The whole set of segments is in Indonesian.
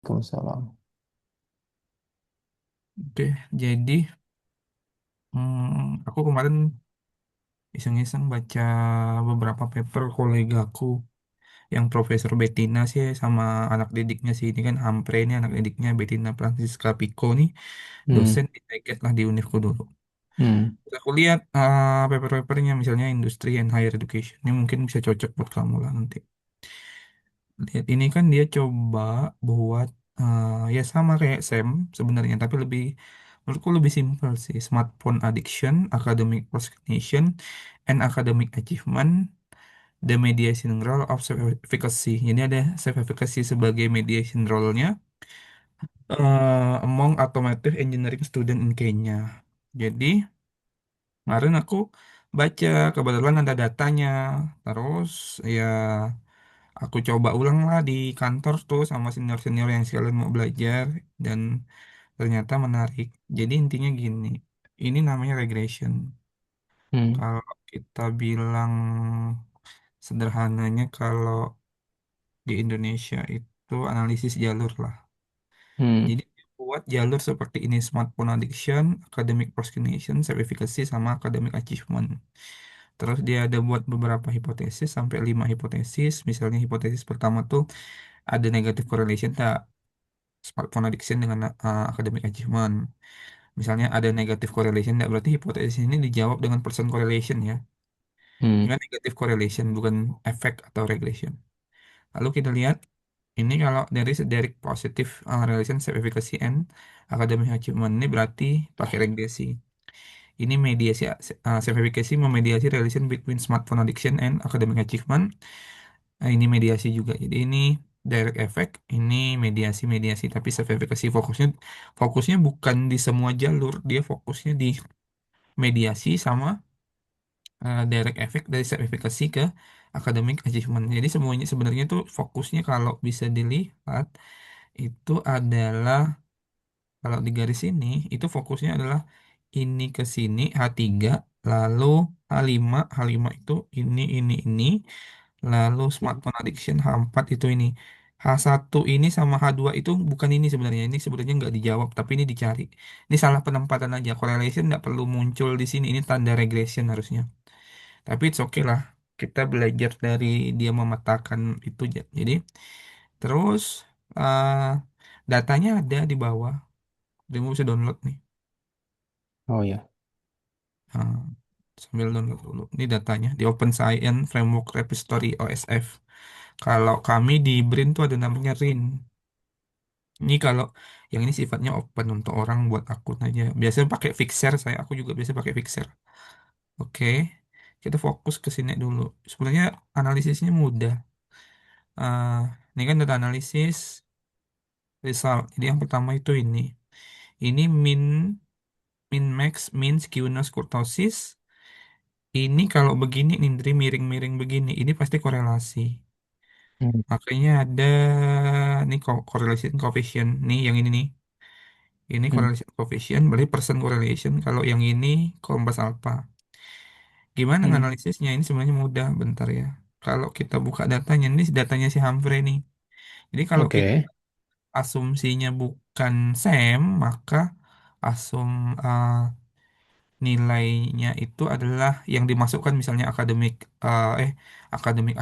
Waalaikumsalam. Oke, jadi aku kemarin iseng-iseng baca beberapa paper kolegaku yang Profesor Bettina sih sama anak didiknya sih ini kan Hampre ini anak didiknya Bettina Francisca Pico nih Hmm, dosen di Teget lah di Univku dulu. hmm, Terus aku lihat paper-papernya misalnya Industry and Higher Education ini mungkin bisa cocok buat kamu lah nanti. Lihat ini kan dia coba buat ya sama kayak Sam sebenarnya tapi lebih menurutku lebih simpel sih smartphone addiction, academic procrastination, and academic achievement, the mediation role of self-efficacy. Jadi ada self-efficacy sebagai mediation role-nya among automotive engineering student in Kenya. Jadi kemarin aku baca kebetulan ada datanya, terus ya aku coba ulang lah di kantor tuh sama senior-senior yang sekalian mau belajar dan ternyata menarik. Jadi intinya gini, ini namanya regression. hmm, Kalau kita bilang sederhananya kalau di Indonesia itu analisis jalur lah. hmm, Jadi dia buat jalur seperti ini smartphone addiction, academic procrastination, self-efficacy sama academic achievement. Terus dia ada buat beberapa hipotesis sampai 5 hipotesis. Misalnya hipotesis pertama tuh ada negative correlation tak smartphone addiction dengan academic achievement. Misalnya ada negative correlation tak berarti hipotesis ini dijawab dengan percent correlation ya. Ini hmm, kan negative correlation bukan efek atau regression. Lalu kita lihat ini kalau dari direct positive relation self efficacy and academic achievement ini berarti pakai regresi. Ini mediasi self efficacy memediasi relation between smartphone addiction and academic achievement. Ini mediasi juga. Jadi ini direct effect, ini mediasi-mediasi tapi self efficacy fokusnya bukan di semua jalur, dia fokusnya di mediasi sama direct effect dari self efficacy ke academic achievement. Jadi semuanya sebenarnya tuh fokusnya kalau bisa dilihat itu adalah kalau di garis ini itu fokusnya adalah ini ke sini H3 lalu H5 itu ini lalu smartphone addiction H4 itu ini H1 ini sama H2 itu bukan ini sebenarnya nggak dijawab tapi ini dicari ini salah penempatan aja correlation nggak perlu muncul di sini ini tanda regression harusnya tapi it's okay lah kita belajar dari dia memetakan itu jadi terus uh, datanya ada di bawah jadi kamu bisa download nih. oh ya, Nah, sambil download dulu. Ini datanya di Open Science Framework Repository OSF. Kalau kami di BRIN tuh ada namanya RIN. Ini kalau yang ini sifatnya open untuk orang buat akun aja. Biasanya pakai Fixer, aku juga biasa pakai Fixer. Oke, kita fokus ke sini dulu. Sebenarnya analisisnya mudah. Ah, ini kan data analisis result. Jadi yang pertama itu ini. Ini min max min skewness kurtosis. Ini kalau begini Nindri miring-miring begini, ini pasti korelasi. hmm, Makanya ada nih correlation coefficient nih yang ini nih. Ini hmm, correlation coefficient berarti percent correlation. Kalau yang ini kombas alpha. Gimana hmm. analisisnya? Ini sebenarnya mudah, bentar ya. Kalau kita buka datanya, ini datanya si Humphrey nih. Jadi kalau kita Oke, asumsinya bukan Sam, maka asum uh, nilainya itu adalah yang dimasukkan misalnya academic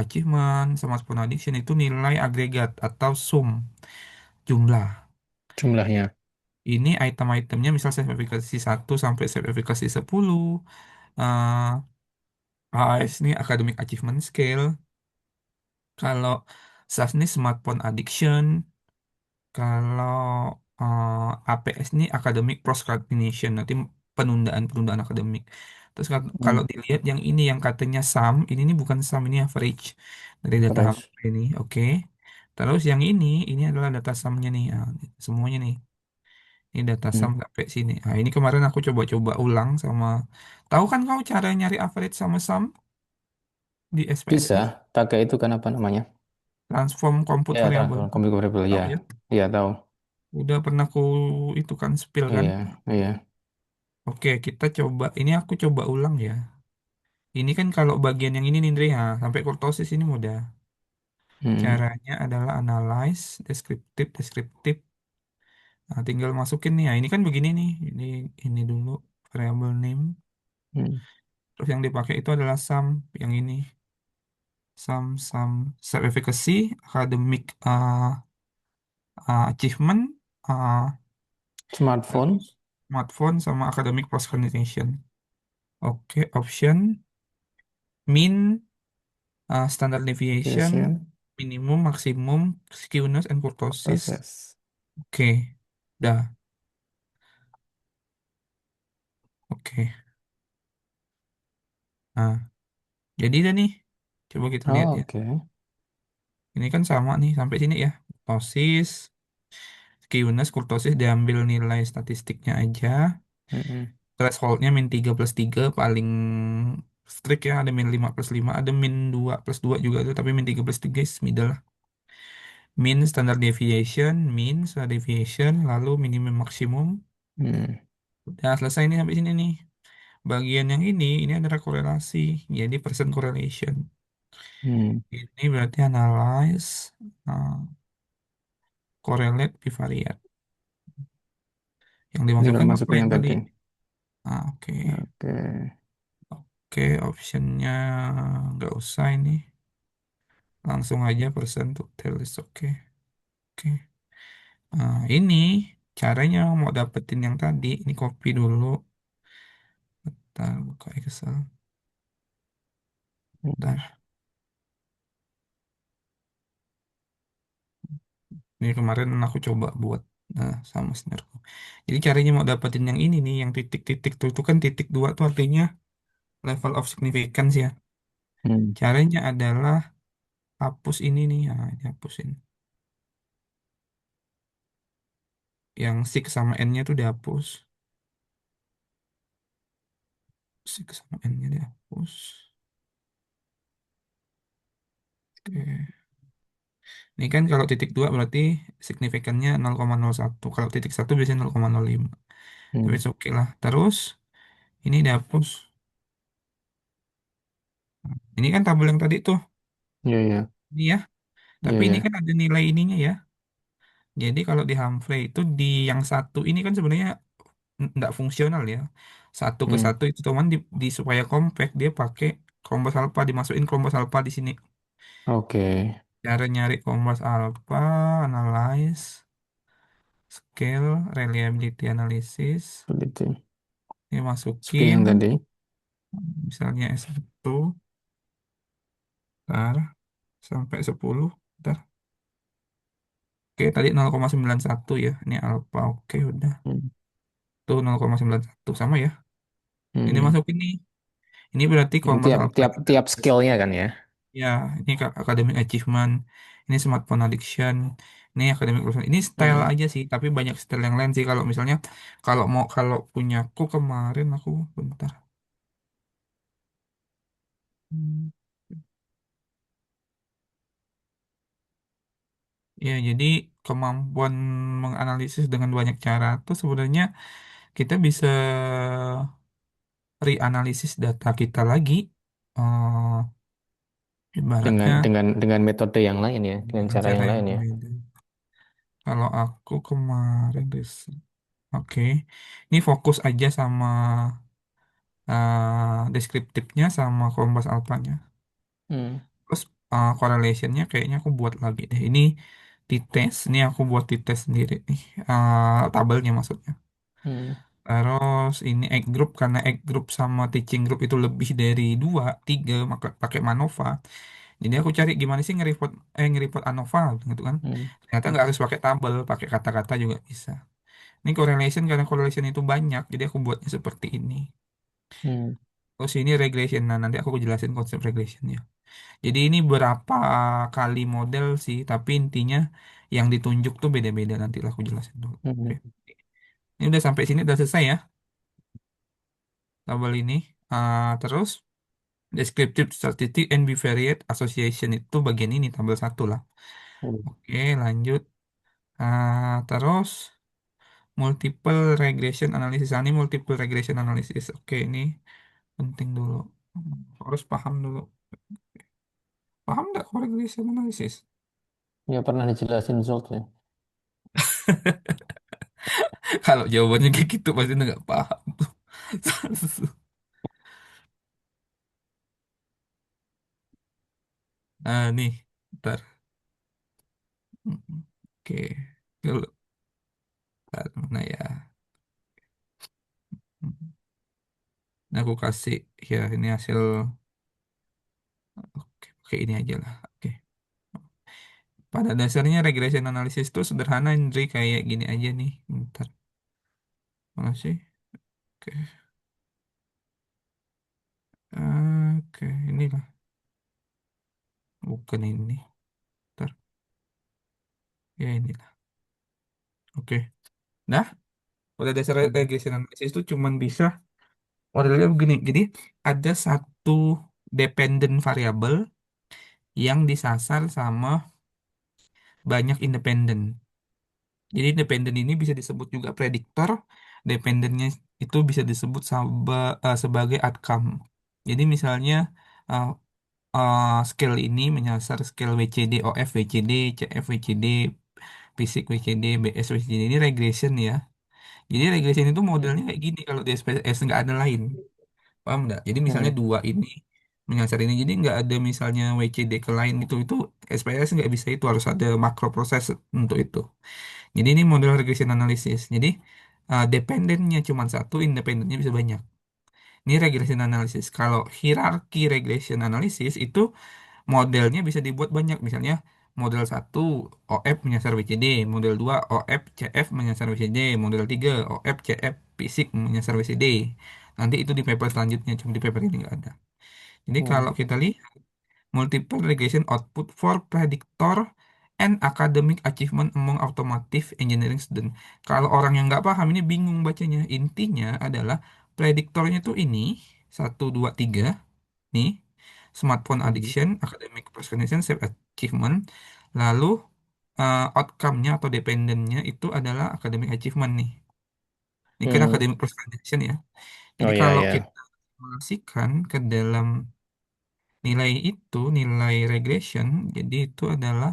achievement sama smartphone addiction itu nilai agregat atau sum jumlah. jumlahnya. Ini item-itemnya misal sertifikasi 1 sampai sertifikasi 10 eh AAS ini academic achievement scale. Kalau SAS ini smartphone addiction. Kalau APS ini academic procrastination, nanti penundaan-penundaan akademik. Terus Hmm, kalau dilihat yang ini yang katanya sum, ini bukan sum, ini average dari data fresh. HP ini, oke. Terus yang ini adalah data sumnya nih, semuanya nih. Ini data Hmm. sum sampai sini. Nah, ini kemarin aku coba-coba ulang sama, tahu kan kau cara nyari average sama sum di Bisa SPSS? pakai itu kan apa namanya? Transform compute Ya, variable. transfer computer variable Tahu ya. ya? Iya, tahu. Udah pernah aku itu kan spill kan? Iya, iya. Oke, kita coba. Ini aku coba ulang ya. Ini kan kalau bagian yang ini nih, Ndre, ya, sampai kurtosis ini mudah. Hmm. Caranya adalah analyze, deskriptif, deskriptif. Nah, tinggal masukin nih. Ya, ini kan begini nih. Ini dulu variable name. Hmm. Terus yang dipakai itu adalah sum yang ini. Sum self efficacy, academic achievement, uh, Smartphone, terus smartphone sama academic procrastination. Oke, option mean, standard deviation, Vision, minimum, maksimum, skewness, and kurtosis. proses. Oke, dah. Oke. Nah, jadi dah nih. Coba kita lihat Oh, ya. oke. Ini kan sama nih sampai sini ya. Kurtosis, skewness, kurtosis diambil nilai statistiknya aja. Mm-mm. Thresholdnya min 3 plus 3 paling strict ya. Ada min 5 plus 5, ada min 2 plus 2 juga tuh. Tapi min 3 plus 3 is middle lah. Min standard deviation, min standard deviation, lalu minimum maksimum. Hmm. Udah selesai nih sampai sini nih. Bagian yang ini adalah korelasi. Jadi percent correlation. Hmm. Ini berarti analyze, uh, correlate, bivariate. Yang Tinggal dimasukkan apa masukin yang yang tadi? tadi. Oke. Oke. Oke, optionnya nggak usah ini. Langsung aja persen to tell is oke. Oke. Nah, ini caranya mau dapetin yang tadi. Ini copy dulu. Bentar, buka Excel. Hmm. Bentar. Ini kemarin aku coba buat sama seniorku. Jadi caranya mau dapetin yang ini nih, yang titik-titik tuh itu kan titik dua tuh artinya level of significance ya. Hmm. Caranya adalah hapus ini nih, nah, ini hapusin. Yang six sama n-nya tuh dihapus. Six sama n-nya dihapus. Oke. Ini kan kalau titik dua berarti signifikannya 0,01. Kalau titik satu biasanya 0,05. Tapi Hmm. oke lah. Terus ini dihapus. Ini kan tabel yang tadi tuh. Iya, iya. Ini ya. Iya, Tapi ini iya. kan ada nilai ininya ya. Jadi kalau di Humphrey itu di yang satu ini kan sebenarnya nggak fungsional ya. Satu ke Hmm. satu itu cuman di supaya compact dia pakai Combos Alpha dimasukin Combos Alpha di sini. Oke. Cara nyari Combos Alpha, analyze, scale, reliability analysis. Begitu. Ini Masukin masukin yang tadi. misalnya S1 ntar sampai 10 ntar. Oke tadi 0,91 ya. Ini alpha oke udah. Hmm. Tuh 0,91 sama ya. Ini Hmm. masukin nih. Ini berarti Yang Combos tiap Alpha tiap kita. tiap skillnya kan ya. Ya, ini academic achievement, ini smartphone addiction, ini academic performance. Ini style Hmm. aja sih, tapi banyak style yang lain sih. Kalau misalnya, kalau punyaku kemarin aku bentar. Hmm. Ya, jadi kemampuan menganalisis dengan banyak cara tuh sebenarnya kita bisa reanalisis data kita lagi. Eh, Dengan ibaratnya dengan metode yang lain ya, dengan dengan cara cara yang yang lain ya. berbeda. Kalau aku kemarin riset, oke, ini fokus aja sama deskriptifnya sama kombas alpanya. Hmm. Terus correlationnya kayaknya aku buat lagi deh. Ini t-test, ini aku buat t-test sendiri nih. Tabelnya maksudnya. Hmm. Terus ini egg group karena egg group sama teaching group itu lebih dari dua, tiga, maka pakai MANOVA. Jadi aku cari gimana sih nge-report ANOVA gitu kan. Hmm. Ternyata nggak harus pakai tabel, pakai kata-kata juga bisa. Ini correlation karena correlation itu banyak, jadi aku buatnya seperti ini. Hmm. Terus ini regression. Nah, nanti aku jelasin konsep regressionnya. Jadi ini berapa kali model sih, tapi intinya yang ditunjuk tuh beda-beda. Nanti lah aku jelasin dulu. Oke. Hmm. Ini udah sampai sini udah selesai ya tabel ini. Terus descriptive statistic and bivariate association itu bagian ini tabel satu lah. Hmm. Oke, lanjut. Terus multiple regression analysis. Ini multiple regression analysis. Oke, ini penting dulu. Harus paham dulu. Paham nggak correlation analysis? Ya pernah dijelasin Zolt ya. Kalau jawabannya kayak gitu pasti nggak paham tuh. Nah, nih, ntar. Oke, dulu. Ntar, mana ya? Nah, aku kasih ya ini hasil. Oke, oke ini aja lah. Oke. Pada dasarnya regression analysis itu sederhana, Indri, kayak gini aja nih. Bentar, mana sih? Oke, oke, inilah. Bukan ini. Bentar, ya inilah. Oke. Nah, pada dasar Hmm. regression analysis itu cuman bisa modelnya begini. Jadi ada satu dependent variabel yang disasar sama banyak independen. Jadi independen ini bisa disebut juga prediktor, dependennya itu bisa disebut sebagai outcome. Jadi misalnya uh, scale ini menyasar scale WCD, OF, WCD, CF, WCD, fisik WCD, BS, WCD ini regression ya. Jadi regression itu modelnya Hmm. kayak gini kalau di SPSS nggak ada lain. Paham nggak? Jadi misalnya Hmm. dua ini menyasar ini, jadi nggak ada misalnya WCD ke lain itu SPSS nggak bisa, itu harus ada makro proses untuk itu. Jadi ini model regression analysis. Jadi dependennya cuma satu, independennya bisa banyak. Ini regression analysis. Kalau hierarki regression analysis itu modelnya bisa dibuat banyak. Misalnya model satu OF menyasar WCD, model 2 OF CF menyasar WCD, model 3 OF CF fisik menyasar WCD. Nanti itu di paper selanjutnya, cuma di paper ini nggak ada. Jadi Hmm. kalau kita lihat multiple regression output for predictor and academic achievement among automotive engineering student. Kalau orang yang nggak paham ini bingung bacanya. Intinya adalah prediktornya tuh ini satu dua tiga nih, smartphone Hmm. addiction, academic procrastination, self achievement. Lalu outcome-nya atau dependennya itu adalah academic achievement nih. Ini kan Hmm. academic procrastination ya. Oh Jadi ya kalau kita ya. simulasikan ke dalam nilai itu, nilai regression, jadi itu adalah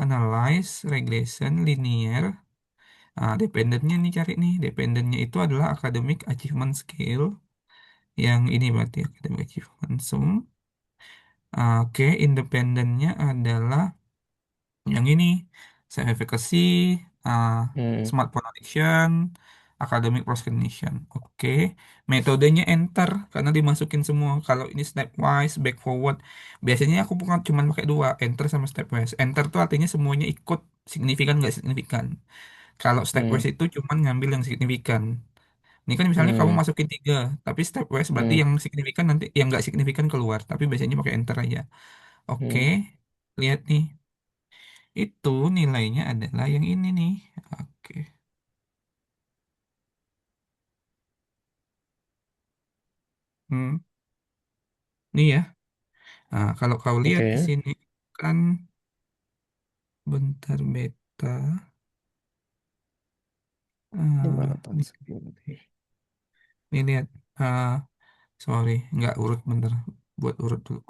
analyze regression linear. Nah, dependennya nih cari nih, dependennya itu adalah academic achievement scale, yang ini berarti academic achievement sum. Oke, independennya adalah yang ini, self efficacy, uh, Hmm. smartphone addiction, academic procrastination. Oke, metodenya enter karena dimasukin semua. Kalau ini stepwise, back forward. Biasanya aku bukan cuma pakai dua, enter sama stepwise. Enter tuh artinya semuanya ikut, signifikan nggak signifikan. Kalau Hmm. stepwise itu cuma ngambil yang signifikan. Ini kan misalnya kamu Hmm. masukin tiga, tapi stepwise berarti Hmm. yang signifikan nanti, yang nggak signifikan keluar. Tapi biasanya pakai enter aja. Oke, Hmm. lihat nih. Itu nilainya adalah yang ini nih. Oke. Hmm, Nih ya. Nah, kalau kau lihat di Oke. sini kan bentar beta. Gimana Ah, Pak? nih lihat. Ah, sorry, nggak urut bentar. Buat urut dulu.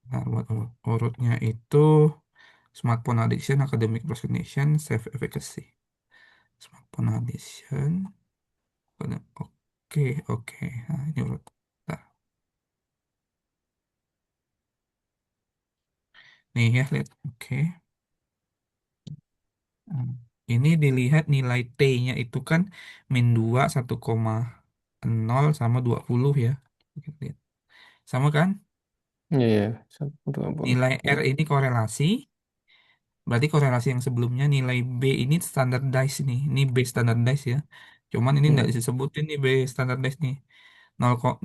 Nah, buat urutnya itu smartphone addiction, academic procrastination, self efficacy. Smartphone addiction. Oke, oke. Nah, ini urut. Nah, nih ya, lihat. Oke. Hmm. Ini dilihat nilai T-nya itu kan min 2 1,0 sama 20 ya. Kita lihat. Sama kan? Iya ya. 120. Nilai Ya. R ini korelasi. Berarti korelasi yang sebelumnya nilai B ini standardized nih. Ini B standardized ya. Cuman ini tidak Hmm. disebutin nih B standardized nih.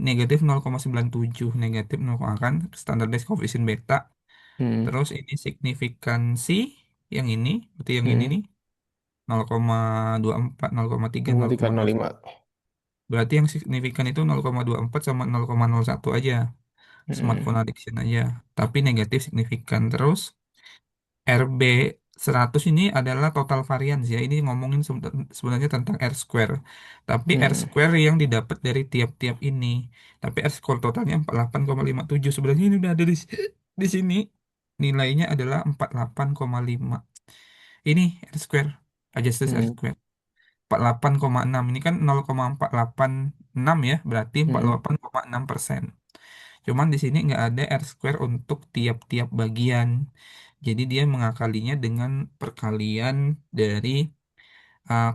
Negatif 0,97. Negatif 0, kan standardized coefficient beta. Hmm. Terus ini signifikansi yang ini. Berarti yang ini Hmm. nih. 0,24, 0,3, 0,01. 0,305. Berarti yang signifikan itu 0,24 sama 0,01 aja. Hmm. Smartphone addiction aja. Tapi negatif signifikan. Terus RB 100 ini adalah total variance ya. Ini ngomongin sebenarnya tentang R square. Tapi R Hmm. square yang didapat dari tiap-tiap ini. Tapi R square totalnya 48,57. Sebenarnya ini udah ada di sini. Di sini nilainya adalah 48,5. Ini R square, adjusted R Hmm. square. 48,6 ini kan 0,486 ya, berarti Hmm. 48,6%. Cuman di sini nggak ada R square untuk tiap-tiap bagian. Jadi dia mengakalinya dengan perkalian dari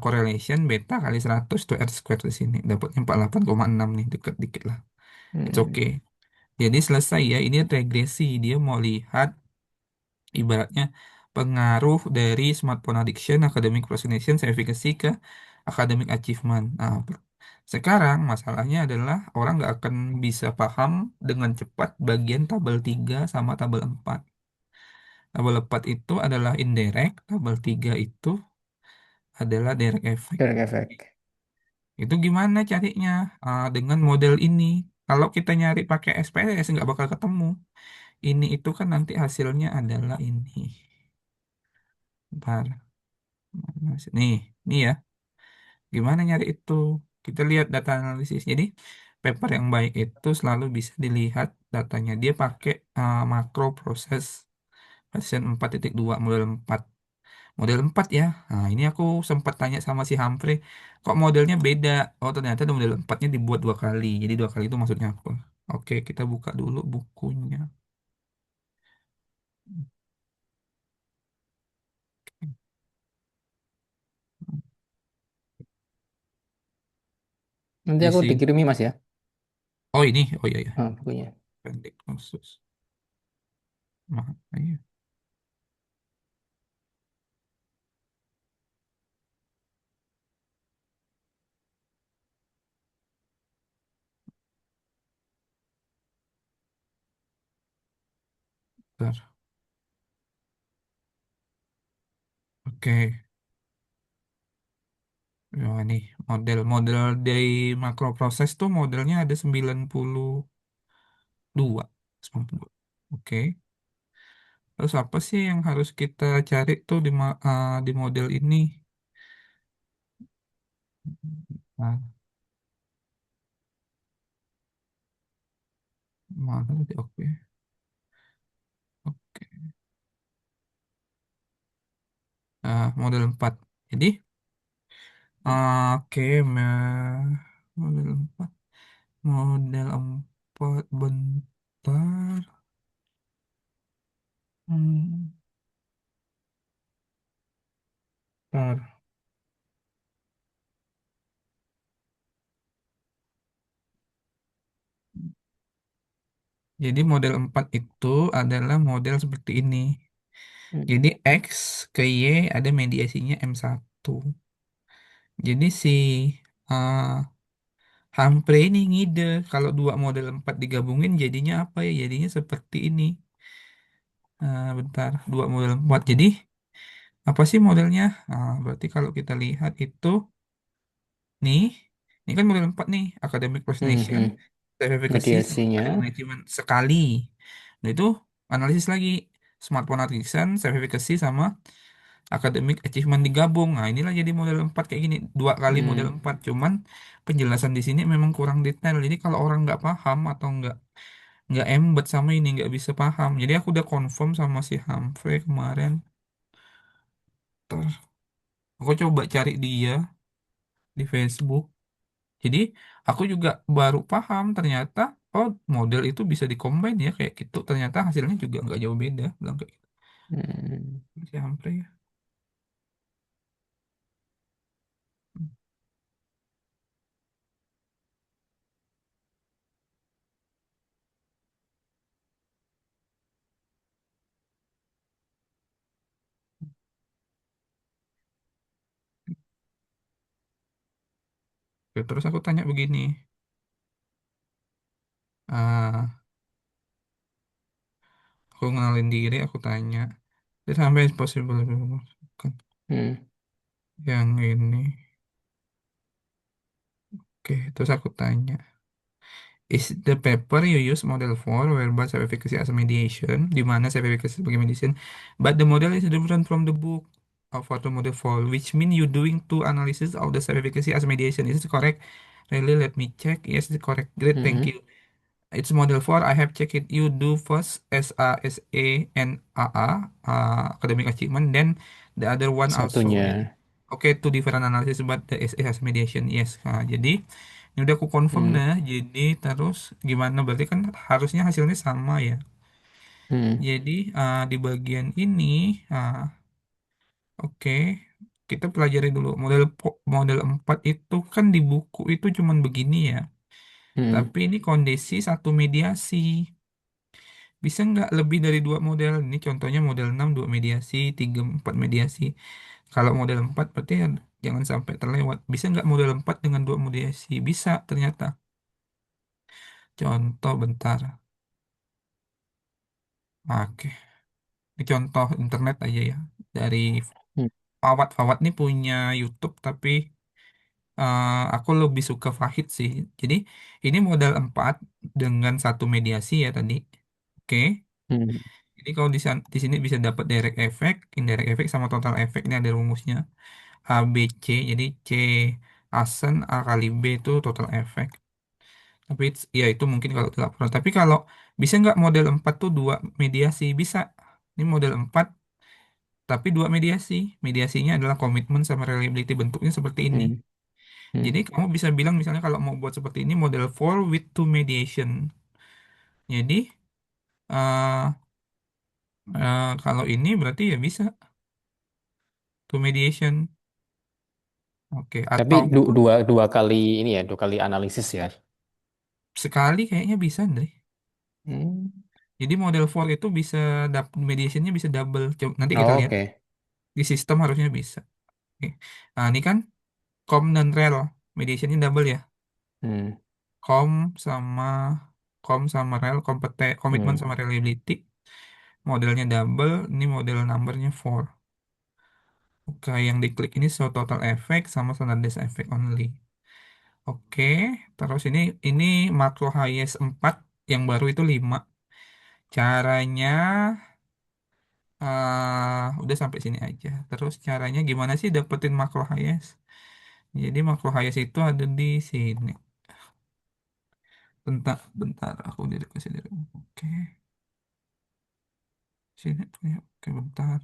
correlation beta kali 100 tuh R square di sini. Dapatnya 48,6 nih, deket dikit lah. It's Hmm. okay. Jadi selesai ya, ini regresi. Dia mau lihat ibaratnya pengaruh dari smartphone addiction, academic procrastination, efficacy ke academic achievement. Nah, sekarang masalahnya adalah orang nggak akan bisa paham dengan cepat bagian tabel 3 sama tabel 4. Tabel 4 itu adalah indirect, tabel 3 itu adalah direct effect. Direct effect. Itu gimana carinya? Dengan model ini. Kalau kita nyari pakai SPS nggak bakal ketemu. Ini itu kan nanti hasilnya adalah ini. Bentar. Mana sih? Nih ya. Gimana nyari itu? Kita lihat data analisis. Jadi, paper yang baik itu selalu bisa dilihat datanya. Dia pakai makro proses version 4.2 model 4. Model 4 ya. Nah, ini aku sempat tanya sama si Humphrey, kok modelnya beda? Oh, ternyata model 4-nya dibuat dua kali. Jadi dua kali itu maksudnya apa? Oke, kita buka dulu bukunya. Nanti Di aku sini. dikirimi Mas ya. Oh, ini. Oh iya ya. Ah, bukunya. Pendek khusus. Nah, iya. Bentar. Oke. Ya, nih model-model dari makro proses tuh modelnya ada 92. 92. Oke. Terus apa sih yang harus kita cari tuh di model ini? Nah, mana tadi? Oke. Oke. Model 4. Jadi, oke, model 4. Model 4 bentar. Hmm, bentar. Jadi model 4 itu adalah model seperti ini. Hmm. Jadi X ke Y ada mediasinya M1. Jadi si uh, Humphrey ini ngide kalau dua model 4 digabungin jadinya apa ya? Jadinya seperti ini. Bentar, dua model 4. Jadi apa sih modelnya? Berarti kalau kita lihat itu nih, ini kan model 4 nih, academic Hmm. procrastination, Hmm. self-efficacy sama Mediasinya. academic achievement sekali. Nah itu analisis lagi smartphone addiction, self-efficacy sama academic achievement digabung. Nah, inilah jadi model 4 kayak gini, dua kali model Hmm. 4. Cuman penjelasan di sini memang kurang detail. Jadi kalau orang nggak paham atau nggak embed sama ini nggak bisa paham. Jadi aku udah confirm sama si Humphrey kemarin. Terus aku coba cari dia di Facebook. Jadi aku juga baru paham ternyata oh model itu bisa dikombin ya kayak gitu. Ternyata hasilnya juga nggak jauh beda. Bilang kayak gitu. Hmm. Si Humphrey ya. Oke, terus aku tanya begini. ah aku ngenalin diri, aku tanya. Dia sampai is possible kan Hmm. yang ini. Oke, terus aku tanya. Is the paper you use model for whereby self-efficacy as a mediation, di mana self-efficacy sebagai mediation, but the model is different from the book of what the model for, which mean you doing two analysis of the self-efficacy as mediation. Is it correct? Really, let me check. Yes, it's correct. Great, thank Hmm. you. It's model 4. I have checked it. You do first SASA and AA, academic achievement. Then the other one also. Jadi, Satunya. okay, two different analysis, but the SA has mediation. Yes. Nah, jadi ini udah aku confirm Hmm. dah. Jadi terus gimana? Berarti kan harusnya hasilnya sama ya. Hmm. Jadi di bagian ini, ah, oke, kita pelajari dulu model 4 itu kan di buku itu cuman begini ya. Hmm. Tapi ini kondisi satu mediasi. Bisa nggak lebih dari dua model? Ini contohnya model 6 dua mediasi, 3 4 mediasi. Kalau model 4 berarti ya jangan sampai terlewat. Bisa nggak model 4 dengan dua mediasi? Bisa ternyata. Contoh bentar. Oke. Ini contoh internet aja ya. Dari Hmm. Fawad. Fawad nih punya YouTube tapi aku lebih suka Fahid sih. Jadi ini model 4 dengan satu mediasi ya tadi. Oke. Hmm. Jadi kalau di sini bisa dapat direct effect, indirect effect sama total effect ini ada rumusnya. A, B, C. Jadi C asen, A kali B itu total effect. Tapi ya itu mungkin kalau di laporan. Tapi kalau bisa nggak model 4 tuh dua mediasi? Bisa. Ini model 4 tapi dua mediasi. Mediasinya adalah komitmen sama reliability bentuknya seperti ini. Hmm. Hmm. Jadi kamu bisa bilang misalnya kalau mau buat seperti ini model 4 with two mediation. Jadi eh, kalau ini berarti ya bisa two mediation. Oke, Tapi ataupun dua dua kali ini ya, dua kali analisis ya. sekali kayaknya bisa, Andre. Hmm. Jadi model 4 itu bisa mediationnya bisa double. Coba, nanti kita Oh, lihat oke. di sistem harusnya bisa. Oke. Nah, ini kan com dan rel mediationnya double ya. Hmm. Com sama rel komitmen Hmm. sama reliability modelnya double. Ini model numbernya 4. Oke, yang diklik ini show total effect sama standardized effect only. Oke, terus ini makro highest 4 yang baru itu 5. Caranya udah sampai sini aja. Terus caranya gimana sih dapetin makro highest? Jadi makro highest itu ada di sini. Bentar, bentar, aku diri ke sini dulu. Oke, sini punya. Oke, bentar.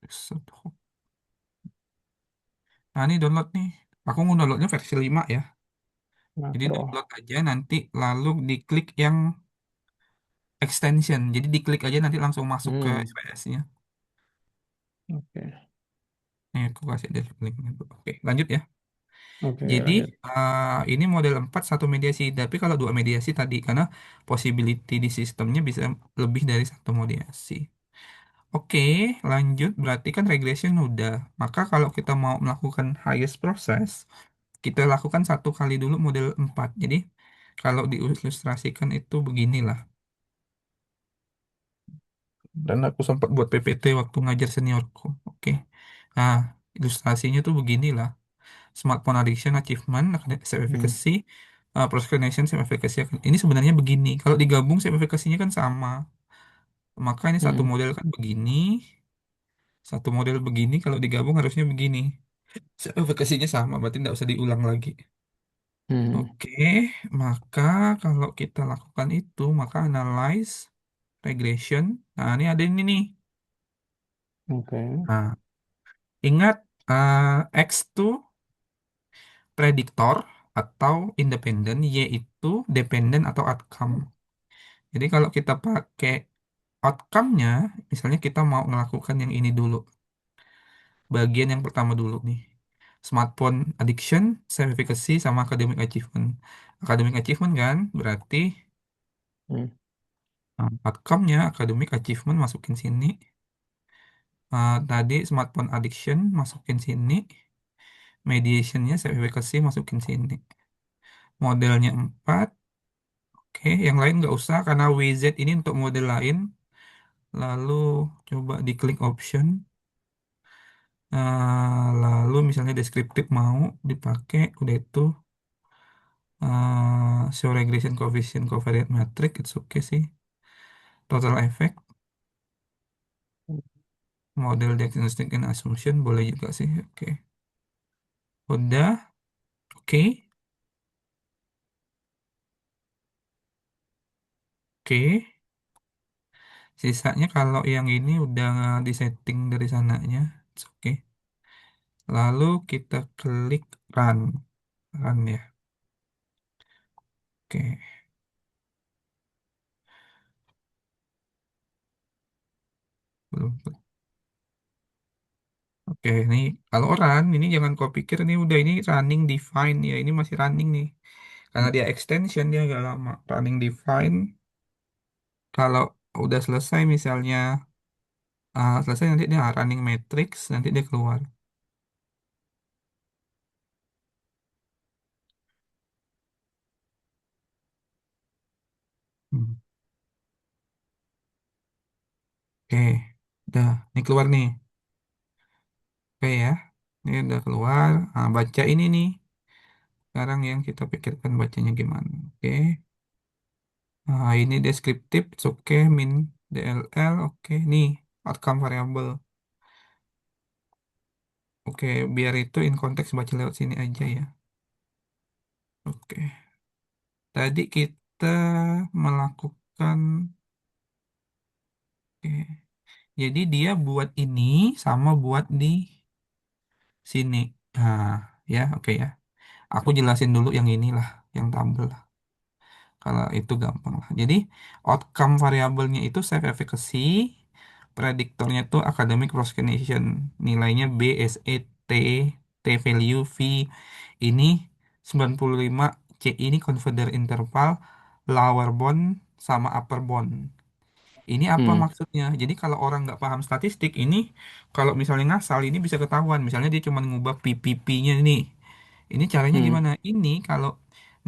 Set. Nah, ini download nih. Aku mau downloadnya versi 5 ya. Jadi Makro. download aja nanti lalu diklik yang extension. Jadi diklik aja nanti langsung masuk ke Hmm. SPS-nya. Oke. Nih, aku kasih deh linknya. Oke, lanjut ya. Oke, Jadi lanjut. ini model 4 satu mediasi. Tapi kalau dua mediasi tadi karena possibility di sistemnya bisa lebih dari satu mediasi. Oke, lanjut. Berarti kan regression udah. Maka kalau kita mau melakukan highest process, kita lakukan satu kali dulu model 4. Jadi kalau diilustrasikan itu beginilah. Dan aku sempat buat PPT waktu ngajar seniorku. Oke. Nah, ilustrasinya tuh beginilah. Smartphone addiction achievement, self Hmm. efficacy, procrastination, self efficacy. Ini sebenarnya begini. Kalau digabung self efficacy-nya kan sama. Maka ini satu Hmm. model kan begini, satu model begini. Kalau digabung harusnya begini. Self efficacy-nya sama, berarti tidak usah diulang lagi. Hmm. Oke, maka kalau kita lakukan itu, maka analyze regression. Nah, ini ada ini nih. Oke. Nah, ingat X itu prediktor atau independen, Y itu dependen atau outcome. Jadi kalau kita pakai outcome-nya, misalnya kita mau melakukan yang ini dulu, bagian yang pertama dulu nih. Smartphone addiction, self-efficacy, sama academic achievement. Academic achievement kan, berarti Hmm. outcome-nya academic achievement masukin sini. Tadi smartphone addiction masukin sini. Mediation-nya self-efficacy masukin sini. Modelnya 4. Oke, yang lain nggak usah karena WZ ini untuk model lain. Lalu coba diklik option. Lalu misalnya deskriptif mau dipakai, udah itu show regression coefficient covariate matrix, it's okay sih. Total effect, model diagnostic and assumption boleh juga sih. Oke, udah, oke. Oke. Sisanya kalau yang ini udah disetting dari sananya. Oke. Lalu kita klik run. Run ya. Oke. Belum. Oke, ini kalau run, ini jangan kau pikir ini udah ini running define ya. Ini masih running nih. Karena dia extension dia agak lama. Running define. Kalau udah selesai misalnya selesai nanti dia running matrix nanti dia keluar. Hmm. Oke, udah. Ini keluar nih. Oke ya. Ini udah keluar. Baca ini nih. Sekarang yang kita pikirkan bacanya gimana. Oke. Ini deskriptif, oke, min DLL, oke, nih outcome variable. Oke, biar itu in konteks baca lewat sini aja ya. Oke. Tadi kita melakukan, oke. Jadi dia buat ini sama buat di sini. Nah, ya, oke ya. Aku jelasin dulu yang inilah, yang tabel lah. Kalau itu gampang lah. Jadi outcome variabelnya itu self efficacy, prediktornya itu academic procrastination, nilainya B, S, E, T, T value, V. Ini 95, C ini confidence interval, lower bound sama upper bound. Ini apa Hmm. maksudnya? Jadi kalau orang nggak paham statistik ini, kalau misalnya ngasal ini bisa ketahuan. Misalnya dia cuma ngubah PPP-nya nih. Ini caranya Hmm. gimana? Ini kalau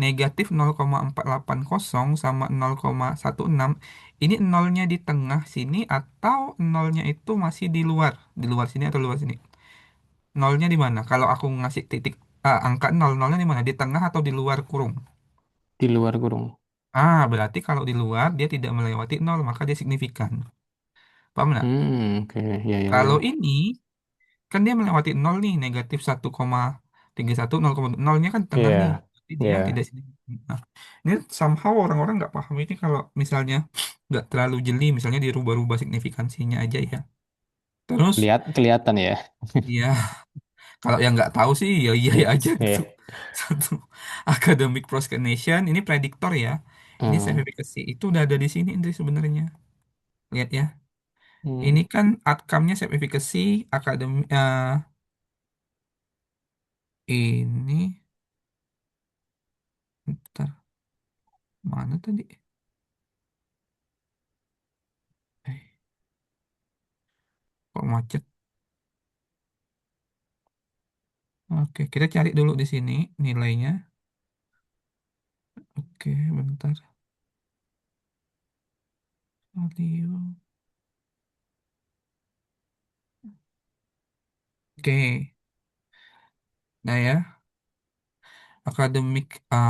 negatif 0,480 sama 0,16, ini nolnya di tengah sini atau nolnya itu masih di luar sini atau luar sini? Nolnya di mana? Kalau aku ngasih titik angka nol, nolnya di mana? Di tengah atau di luar kurung? Di luar kurung. Berarti kalau di luar dia tidak melewati nol, maka dia signifikan. Paham nggak? Oke, ya, ya, Kalau ya. ini kan dia melewati nol nih, negatif 1,31, 0, nolnya kan tengah nih. Iya, Jadi dia tidak ya. signifikan. Nah, ini somehow orang-orang nggak paham ini kalau misalnya nggak terlalu jeli, misalnya dirubah-rubah signifikansinya aja ya. Terus, Kelihatan ya. ya kalau yang nggak tahu sih ya iya ya aja gitu. Iya. Satu academic procrastination, ini prediktor ya. Ini self Hmm. efficacy itu udah ada di sini Indri sebenarnya. Lihat ya. Hmm. Ini kan outcome-nya self efficacy, akademi ini bentar, mana tadi? Eh, kok macet? Oke, kita cari dulu di sini nilainya. Oke, bentar. Value. Oke, nah ya, akademik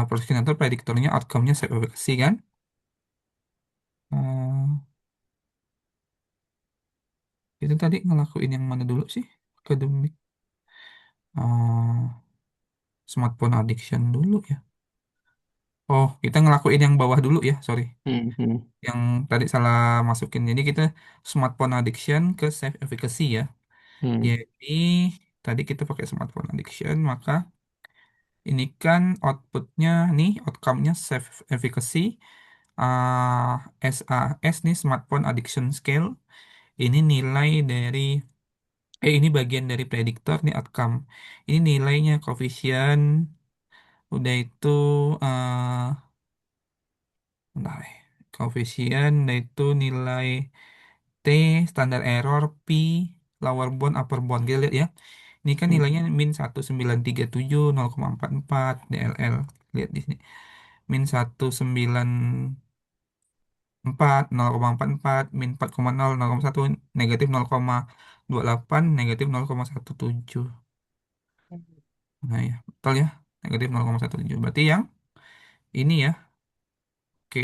proskinator prediktornya outcome-nya self efficacy kan? Eh, kita tadi ngelakuin yang mana dulu sih? Akademik eh, smartphone addiction dulu ya. Oh, kita ngelakuin yang bawah dulu ya, sorry. Hmm. Hmm. Yang tadi salah masukin. Jadi kita smartphone addiction ke self efficacy ya. Hmm. Jadi tadi kita pakai smartphone addiction, maka ini kan outputnya nih, outcome-nya self efficacy, SAS nih smartphone addiction scale. Ini nilai dari, ini bagian dari prediktor nih outcome. Ini nilainya koefisien, udah itu, bentar, koefisien, udah itu nilai T, standar error, P, lower bound, upper bound. Kita lihat ya. Ini kan Hmm. nilainya min 1937, 0,44 DLL. Lihat di sini. Min 1944, 0,44, min 4,0, 0,1, negatif 0,28, negatif 0,17. Nah ya, betul ya. Negatif 0,17. Berarti yang ini ya. Oke.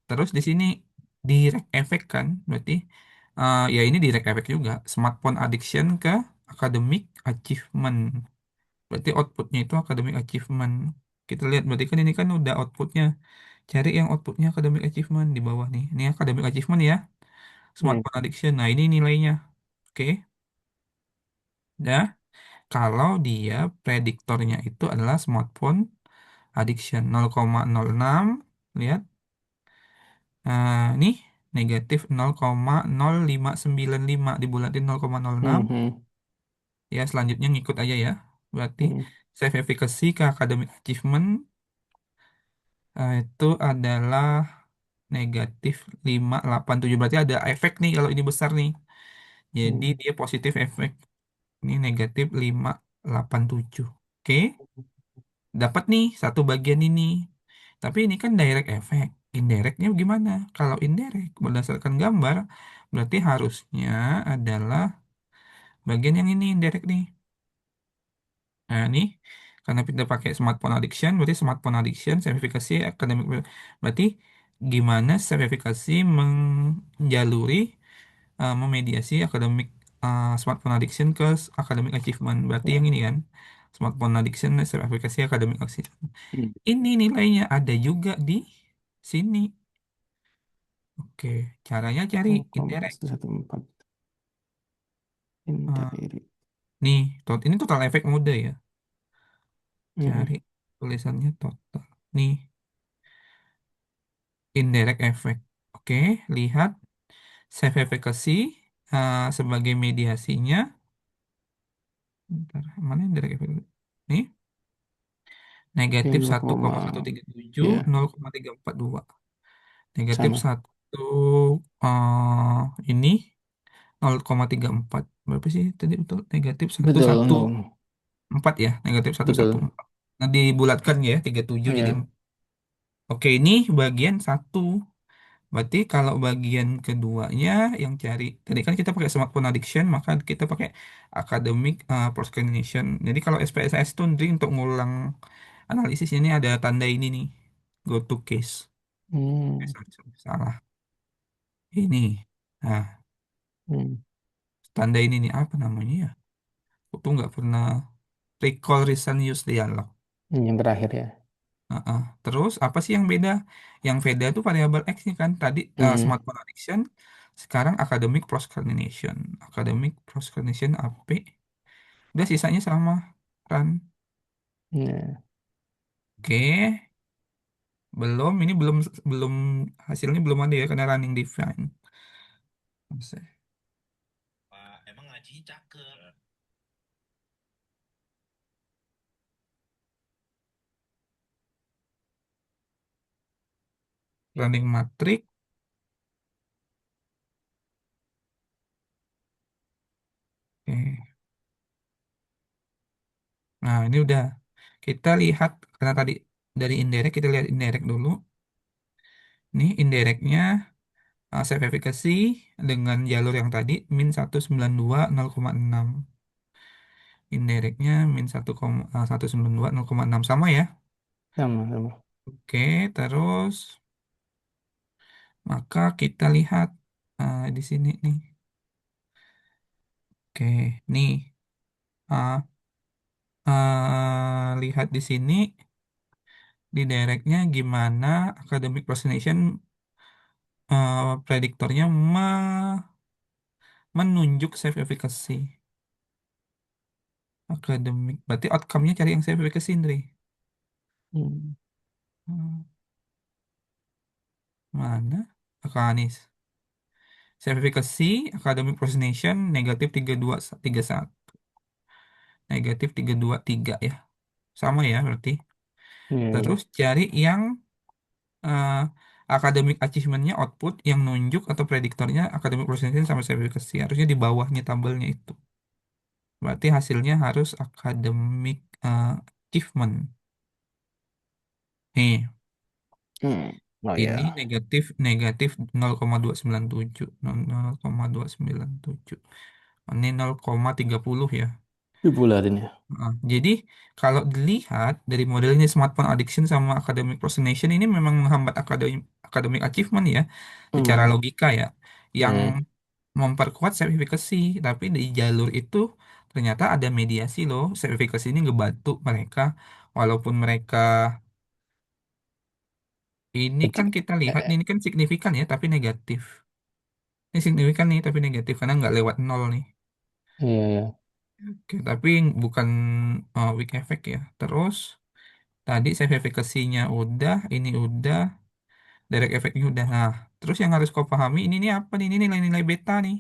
Terus di sini direct effect kan. Berarti ya ini direct effect juga. Smartphone addiction ke academic achievement. Berarti outputnya itu academic achievement. Kita lihat berarti kan ini kan udah outputnya. cari yang outputnya academic achievement di bawah nih. Ini academic achievement ya, Hmm. smartphone addiction. Nah, ini nilainya. Oke. Nah, kalau dia prediktornya itu adalah smartphone addiction 0,06, lihat. Nih negatif 0,0595 dibulatin 0,06. Hmm. Hmm. Ya, selanjutnya ngikut aja ya. Berarti Hmm. self efficacy ke academic achievement itu adalah negatif 587. Berarti ada efek nih kalau ini besar nih. Jadi Hmm. dia positif efek. Ini negatif 587. Oke, dapat nih satu bagian ini. Tapi ini kan direct effect. Indirectnya gimana? Kalau indirect berdasarkan gambar, berarti harusnya adalah bagian yang ini indirect nih. Nah, ini karena kita pakai smartphone addiction, berarti smartphone addiction, sertifikasi akademik. Berarti gimana sertifikasi menjaluri, memediasi akademik, smartphone addiction ke academic achievement. Berarti yang ini kan, smartphone addiction, sertifikasi akademik achievement. Hmm. Ini nilainya ada juga di sini. Oke, caranya cari indirect. 0,114 Ah, indirect. nih, ini total efek mode ya. Hmm. Cari tulisannya total. Nih, indirect effect. Oke, lihat self efficacy sebagai mediasinya. Bentar, mana indirect effect? Nih, Oke, negatif 1,137, ya 0,342. Negatif sama. satu, ini 0,34. Berapa sih tadi betul? Negatif satu Betul, satu nol. empat ya, negatif satu satu Betul. empat. Nah, dibulatkan ya, 37 jadi Ya. 4. Oke, ini bagian satu. Berarti kalau bagian keduanya yang cari, tadi kan kita pakai smartphone addiction, maka kita pakai academic, procrastination. Jadi kalau SPSS itu nanti untuk ngulang analisis ini ada tanda ini nih, go to case. Hmm. Salah. Ini. Nah, Hmm. tanda ini nih apa namanya ya? Aku tuh nggak pernah recall recent use dialog. Ini yang terakhir ya. Heeh. Terus apa sih yang beda? Yang beda tuh variabel X nih kan. Tadi, Hmm. smartphone addiction, sekarang academic procrastination. Academic procrastination AP. Udah sisanya sama kan. Ya. Oke, belum ini belum belum hasilnya belum ada ya karena running define. Running matrix. Oke. Nah, ini udah kita lihat karena tadi dari indirect kita lihat indirect dulu. Nih indirectnya, self efficacy dengan jalur yang tadi min 192 0,6. Indirectnya min 1,192 0,6 sama ya. Sama, sama. Oke, terus maka kita lihat, di sini nih. Oke, nih, uh, lihat di sini di directnya gimana academic procrastination, prediktornya menunjuk self efficacy academic. Berarti outcome-nya cari yang self efficacy, Indri. Hmm. Hmm, mana? Akanis. Self efficacy academic procrastination negatif 3231. Negatif 323 ya. Sama ya berarti. Iya, Terus iya. cari yang, eh, academic achievement-nya output yang nunjuk atau prediktornya academic procrastination sama self efficacy. Harusnya di bawahnya tabelnya itu. Berarti hasilnya harus academic, achievement. Nih, Hmm. Oh ini ya. negatif negatif 0,297. 0,297. Ini 0,30 ya. Dibulatin ya. Jadi kalau dilihat dari modelnya smartphone addiction sama academic procrastination ini memang menghambat academic achievement ya, secara Hmm. logika ya, yang Hmm. memperkuat sertifikasi. Tapi di jalur itu ternyata ada mediasi loh. Sertifikasi ini ngebantu mereka walaupun mereka Ini kan Kecil. kita lihat Eh, nih, ini kan signifikan ya, tapi negatif. Ini signifikan nih, tapi negatif karena nggak lewat nol nih. iya, iya. Oke, tapi bukan weak effect ya. Terus tadi self efficacy-nya udah, ini udah, direct effect-nya udah. Nah, terus yang harus kau pahami ini nih apa nih? Ini nilai-nilai beta nih.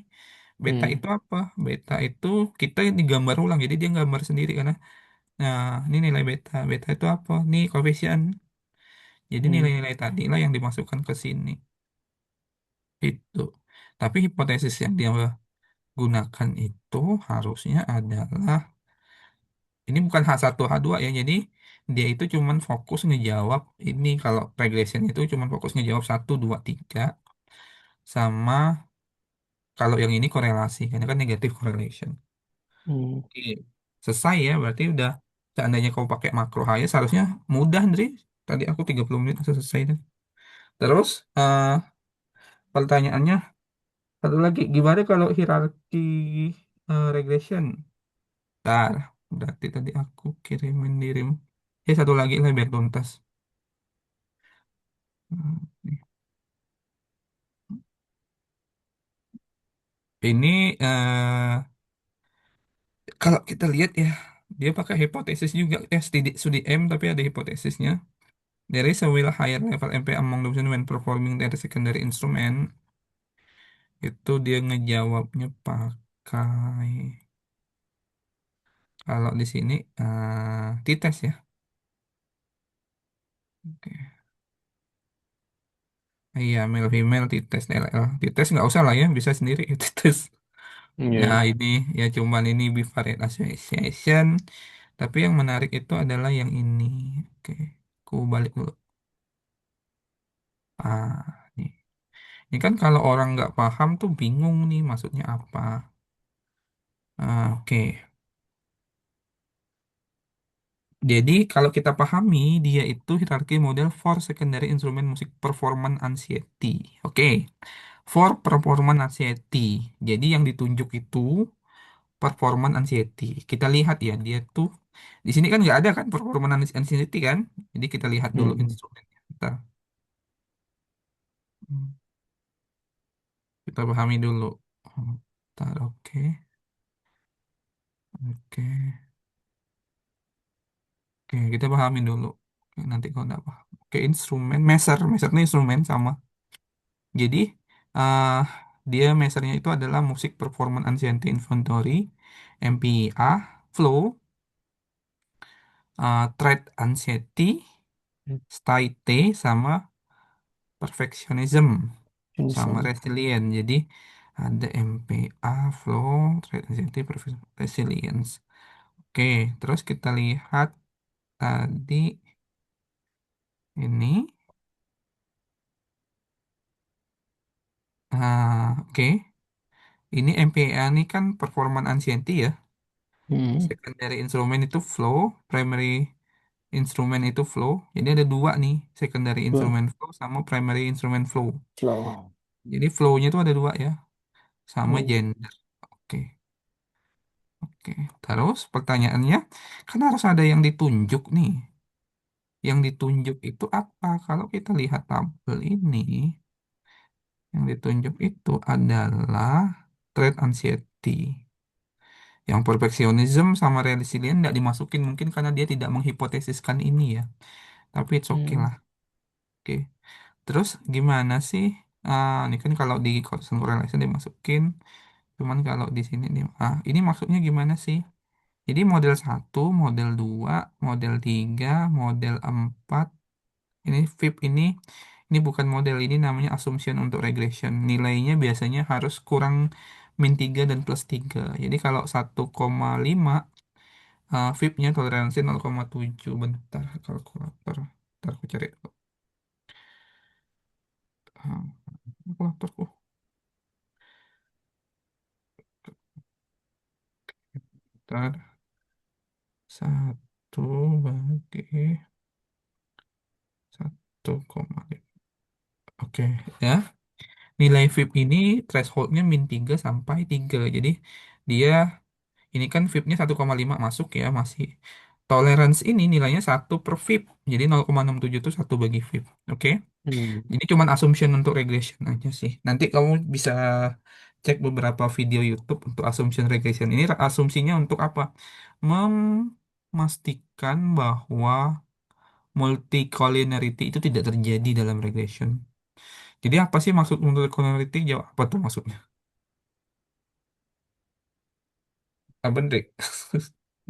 Beta Hmm, itu apa? Beta itu kita digambar ulang, jadi dia gambar sendiri karena. Nah, ini nilai beta. Beta itu apa? Nih koefisien. Jadi hmm, nilai-nilai tadi lah yang dimasukkan ke sini. Itu. Tapi hipotesis yang dia gunakan itu harusnya adalah ini bukan H1 H2 ya. Jadi dia itu cuman fokus ngejawab ini kalau regression itu cuman fokus ngejawab 1 2 3 sama kalau yang ini korelasi karena kan negatif correlation. hmm, Oke. Selesai ya, berarti udah seandainya kau pakai makro HI seharusnya mudah, Ndri. Tadi aku 30 menit langsung selesai deh. Terus pertanyaannya satu lagi, gimana kalau hierarki regression? Bentar, berarti tadi aku kirimin dirim. Satu lagi lah biar tuntas. Nih. Ini kalau kita lihat ya, dia pakai hipotesis juga. Studi M tapi ada hipotesisnya. There is a will higher level MP among the person when performing their secondary instrument. Itu dia ngejawabnya pakai kalau di sini t-test ya. Oke. Iya, male female t-test LL. T-test nggak usah lah ya, bisa sendiri t-test. iya, Ya iya. ini ya cuman ini bivariate association. Tapi yang menarik itu adalah yang ini. Oke, aku balik dulu. Nih. Ini kan kalau orang nggak paham tuh bingung nih maksudnya apa. Oke. Jadi kalau kita pahami dia itu hierarki model for secondary instrument music performance anxiety. Oke. For performance anxiety. Jadi yang ditunjuk itu performance anxiety. Kita lihat ya dia tuh di sini kan nggak ada kan performance anxiety kan. Jadi kita lihat dulu Hmm, instrumennya. Hmm, kita pahami dulu. Bentar, oke. Oke. Oke, kita pahami dulu. Oke, nanti kalau nggak paham. Oke, instrumen, measure. Measure ini instrumen sama. Jadi, eh dia measure-nya itu adalah Music Performance Ancient Inventory, MPA, Flow, Thread Anxiety, State, sama Perfectionism, sama Vincent. Resilient. Jadi, ada MPA, Flow, Thread Anxiety, Resilience. Oke, terus kita lihat tadi ini. Oke. Ini MPA ini kan performance ancienti ya. Hmm, Secondary instrument itu flow, primary instrument itu flow. Jadi ada dua nih, secondary dua. instrument flow sama primary instrument flow. Slow. Jadi flow-nya itu ada dua ya, sama Hmm, gender. Oke, oke. Terus pertanyaannya, kan harus ada yang ditunjuk nih. Yang ditunjuk itu apa? Kalau kita lihat tabel ini, yang ditunjuk itu adalah trait anxiety. Yang perfeksionisme sama resilient tidak dimasukin mungkin karena dia tidak menghipotesiskan ini ya. Tapi it's okay hmm, lah. Oke. Terus gimana sih? Ini kan kalau di constant correlation dimasukin. Cuman kalau di sini nih, ini maksudnya gimana sih? Jadi model 1, model 2, model 3, model 4. Ini VIP ini bukan model ini namanya assumption untuk regression. Nilainya biasanya harus kurang min 3 dan plus 3. Jadi kalau 1,5 VIP-nya toleransi 0,7. Bentar, kalkulator. Bentar, aku cari. Ah, kalkulatorku. Bentar. 1 bagi 1,5. Oke, ya. Nilai VIP ini thresholdnya min 3 sampai 3. Jadi dia ini kan VIP-nya 1,5 masuk ya, masih. Tolerance ini nilainya 1/fib. Jadi 0,67 itu 1/fib. Oke. Hmm. Ini cuman assumption untuk regression aja sih. Nanti kamu bisa cek beberapa video YouTube untuk assumption regression. Ini asumsinya untuk apa? Memastikan bahwa multicollinearity itu tidak terjadi dalam regression. Jadi apa sih maksud multicollinearity? Jawab apa tuh maksudnya? Apa, Drik?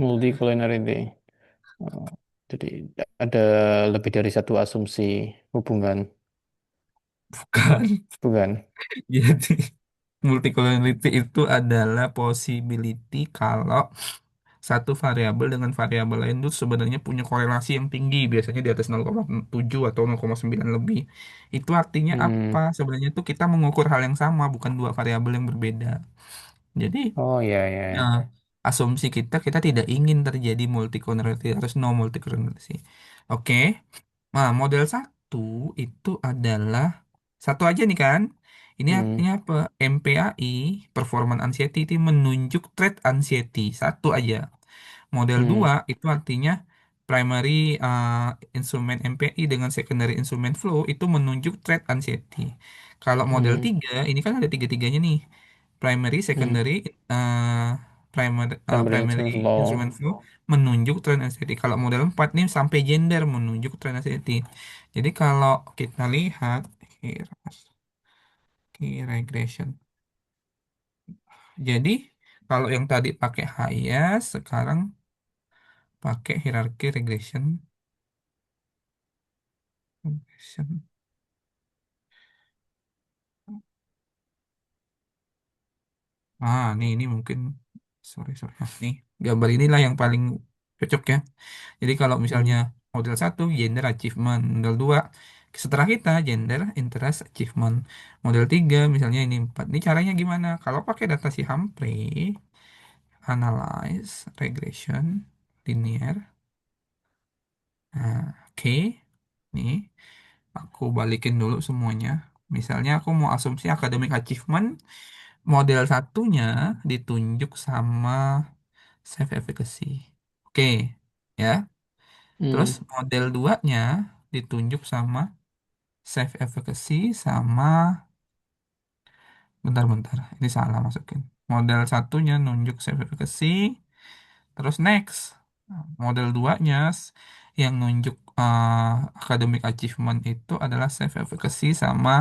Multi-culinarity. Oh, jadi ada lebih dari satu asumsi hubungan, Bukan. bukan? Jadi multicollinearity itu adalah possibility kalau satu variabel dengan variabel lain itu sebenarnya punya korelasi yang tinggi, biasanya di atas 0,7 atau 0,9 lebih. Itu artinya apa? Hmm. Sebenarnya itu kita mengukur hal yang sama, bukan dua variabel yang berbeda. Jadi, Oh ya ya ya, ya. asumsi kita tidak ingin terjadi multicollinearity, harus no multicollinearity. Oke. Nah, model satu itu adalah satu aja nih kan. Ini Hmm. artinya apa? MPAI, Performance Anxiety, itu menunjuk trait anxiety. Satu aja. Model Hmm. 2 itu artinya primary instrument MPI dengan secondary instrument flow itu menunjuk trait anxiety. Kalau model Hmm. 3 ini kan ada tiga-tiganya nih. Primary, Hmm. secondary, uh, Primary primary instrument law. instrument flow menunjuk trait anxiety. Kalau model 4 nih sampai gender menunjuk trait anxiety. Jadi kalau kita lihat here, key regression. Jadi kalau yang tadi pakai Hayes, sekarang pakai hierarchy regression. Regression. Ini mungkin sorry sorry. Nih gambar inilah yang paling cocok ya. Jadi kalau misalnya Hmm. model satu gender achievement, model 2 setelah kita gender interest achievement, model 3 misalnya ini 4. Ini caranya gimana? Kalau pakai data si Humphrey, analyze, regression, linear. Nah, oke. Nih, aku balikin dulu semuanya. Misalnya aku mau asumsi academic achievement, model satunya ditunjuk sama self efficacy. Oke, ya. Terus Hmm. model duanya ditunjuk sama self efficacy sama bentar-bentar. Ini salah masukin. Model satunya nunjuk self efficacy, terus next. Nah, model duanya yang nunjuk academic achievement itu adalah self efficacy sama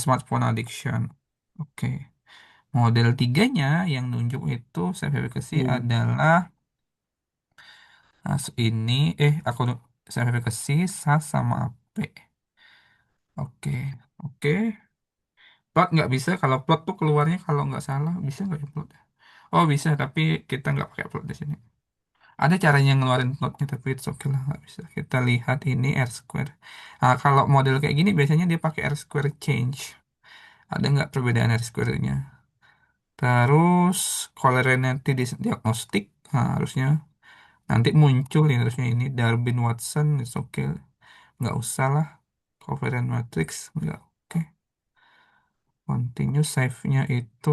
smartphone addiction. Oke. Model tiganya yang nunjuk itu self efficacy Hmm. adalah ini aku self efficacy SAS sama AP. Oke. Oke. Plot nggak bisa. Kalau plot tuh keluarnya kalau nggak salah bisa nggak ya plot? Oh bisa, tapi kita nggak pakai plot di sini. Ada caranya ngeluarin plotnya tapi it's okay lah nggak bisa. Kita lihat ini R square. Kalau model kayak gini biasanya dia pakai R square change. Ada nggak perbedaan R square-nya? Terus covariance diagnostik, harusnya nanti muncul ini harusnya ini Darwin Watson, it's okay. Nggak usah lah. Covariance matrix nggak oke. Continue save-nya itu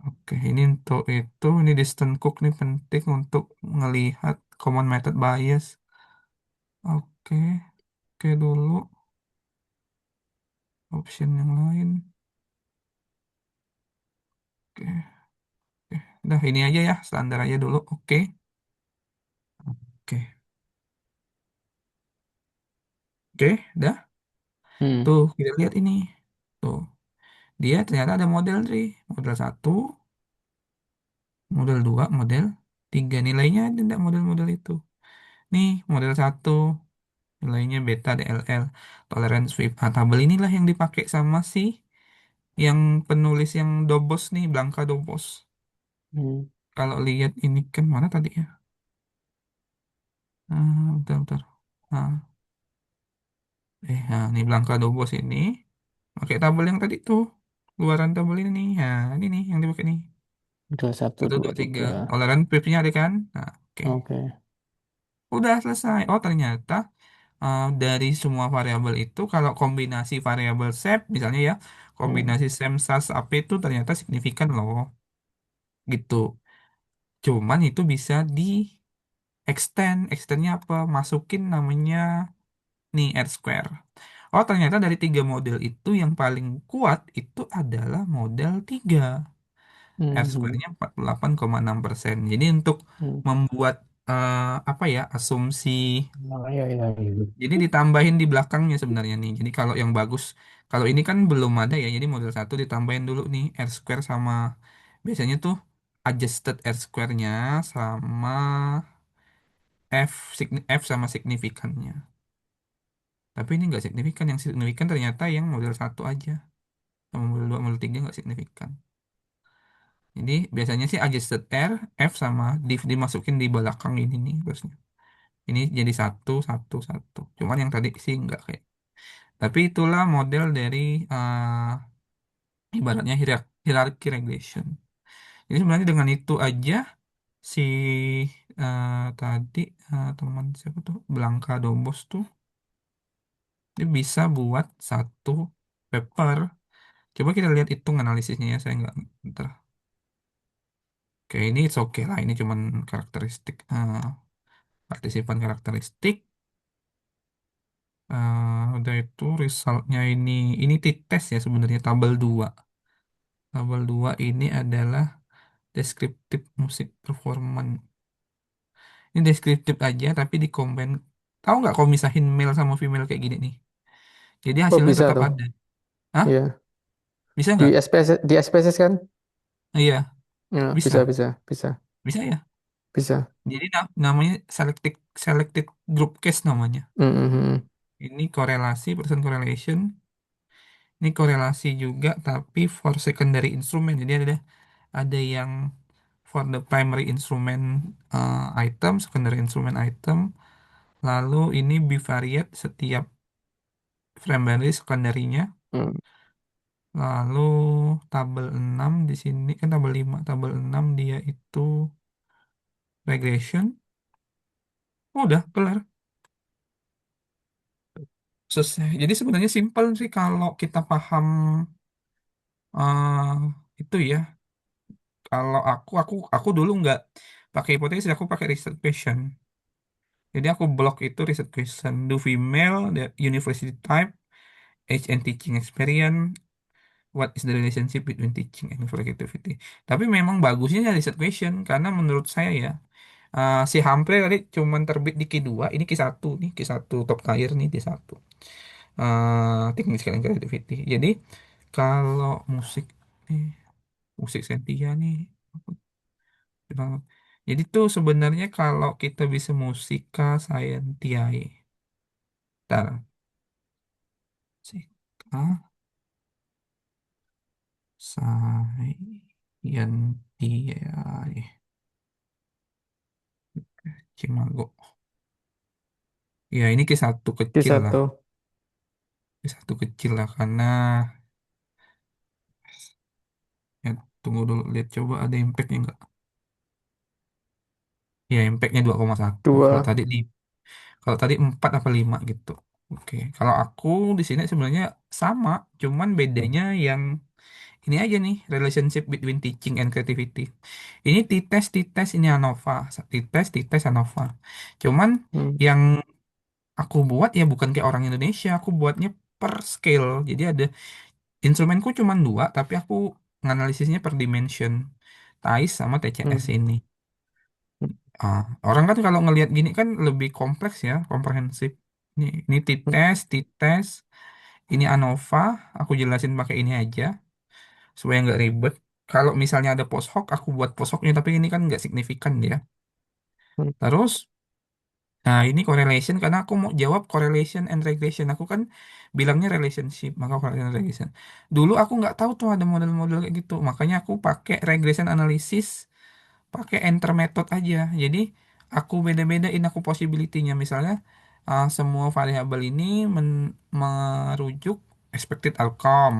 oke. Ini untuk itu ini distant cook nih penting untuk ngelihat common method bias. Oke, oke dulu option yang lain. Oke, oke. Udah ini aja ya, standar aja dulu. Oke. Oke. Oke, udah. Hmm. Tuh, kita lihat ini. Tuh, dia ternyata ada model 3, model satu, model 2, model 3. Nilainya ada enggak model-model itu? Nih, model satu nilainya beta DLL, tolerance Swift. Tabel inilah yang dipakai sama si yang penulis yang Dobos nih, Blanca Dobos. Hmm. Kalau lihat ini kan mana tadi ya? Bentar, bentar. Nah, ini Blanca Dobos ini pakai tabel yang tadi tuh. Keluaran tabel ini nih. Nah, ini nih yang dipakai nih. Dua satu Satu, dua dua, tiga. tiga. Toleran Swift-nya ada kan? Nah, oke. Oke. Udah selesai. Oh, ternyata dari semua variabel itu, kalau kombinasi variabel shape, misalnya ya, Hmm. kombinasi SEM, SAS, AP itu ternyata signifikan loh. Gitu. Cuman itu bisa di extend. Extendnya apa? Masukin namanya nih R square. Oh, ternyata dari tiga model itu yang paling kuat itu adalah model 3. R Mhm. square-nya 48,6%. Jadi untuk Hmm. membuat apa ya, asumsi, Ah, ya, ya, ya. jadi ditambahin di belakangnya sebenarnya nih. Jadi kalau yang bagus, kalau ini kan belum ada ya, jadi model satu ditambahin dulu nih R square sama, biasanya tuh adjusted R square-nya sama F sama signifikannya. Tapi ini nggak signifikan, yang signifikan ternyata yang model satu aja. Sama model 2 model 3 nggak signifikan. Jadi biasanya sih adjusted R, F sama div dimasukin di belakang ini nih terusnya. Ini jadi satu, satu, satu. Cuman yang tadi sih nggak kayak. Tapi itulah model dari ibaratnya hierarchy regression. Jadi sebenarnya dengan itu aja si tadi teman siapa tuh Blanca Dombos tuh dia bisa buat satu paper. Coba kita lihat hitung analisisnya ya. Saya nggak ntar. Oke, ini it's okay lah. Ini cuman karakteristik partisipan karakteristik. Udah itu resultnya ini t-test ya sebenarnya tabel 2. Tabel 2 ini adalah deskriptif musik performance. Ini deskriptif aja tapi di combine. Tahu nggak kalau misahin male sama female kayak gini nih? Jadi Oh, hasilnya bisa tetap tuh. ada. Hah? Iya. Bisa Di nggak? SPSS, di SPSS kan? Iya, Ya, bisa, bisa. bisa, bisa, Bisa ya. bisa. Jadi namanya selected group case namanya. Mhm. Ini korelasi, person correlation. Ini korelasi juga tapi for secondary instrument. Jadi ada yang for the primary instrument item, secondary instrument item. Lalu ini bivariate setiap primary secondary-nya. Hmm. Lalu tabel 6 di sini kan tabel 5, tabel 6 dia itu regression. Udah kelar. Selesai. Jadi sebenarnya simpel sih kalau kita paham itu ya. Kalau aku dulu nggak pakai hipotesis, aku pakai research question. Jadi aku blok itu research question. Do female, the university type, age and teaching experience, what is the relationship between teaching and productivity. Tapi memang bagusnya ya research question karena menurut saya ya si Humphrey tadi cuman terbit di Q2, ini Q1 nih, Q1 top tier nih di satu. Technical and creativity. Jadi kalau musik nih, musik Sentia nih. Banget. Jadi tuh sebenarnya kalau kita bisa musika scientiae. Ntar. Musika scientiae. Cimago. Ya ini ke satu Di kecil lah. satu. Ke satu kecil lah karena ya, tunggu dulu lihat coba ada impactnya nggak? Ya impactnya 2,1. Kalau Dua. tadi 4 apa 5 gitu. Oke, kalau aku di sini sebenarnya sama, cuman bedanya yang ini aja nih, relationship between teaching and creativity. Ini t-test, ini ANOVA. T-test, ANOVA. Cuman Hmm. yang aku buat ya bukan kayak orang Indonesia, aku buatnya per scale. Jadi ada instrumenku cuma dua, tapi aku nganalisisnya per dimension. TAIS sama TCS Hmm. ini. Orang kan kalau ngelihat gini kan lebih kompleks ya, komprehensif. Ini Hmm. t-test, ini ANOVA. Aku jelasin pakai ini aja supaya nggak ribet. Kalau misalnya ada post hoc, aku buat post hocnya, tapi ini kan nggak signifikan ya. Hmm. Terus, nah ini correlation karena aku mau jawab correlation and regression. Aku kan bilangnya relationship, maka correlation and regression. Dulu aku nggak tahu tuh ada model-model kayak gitu, makanya aku pakai regression analysis, pakai enter method aja. Jadi aku beda-bedain aku possibility-nya. Misalnya semua variabel ini merujuk expected outcome.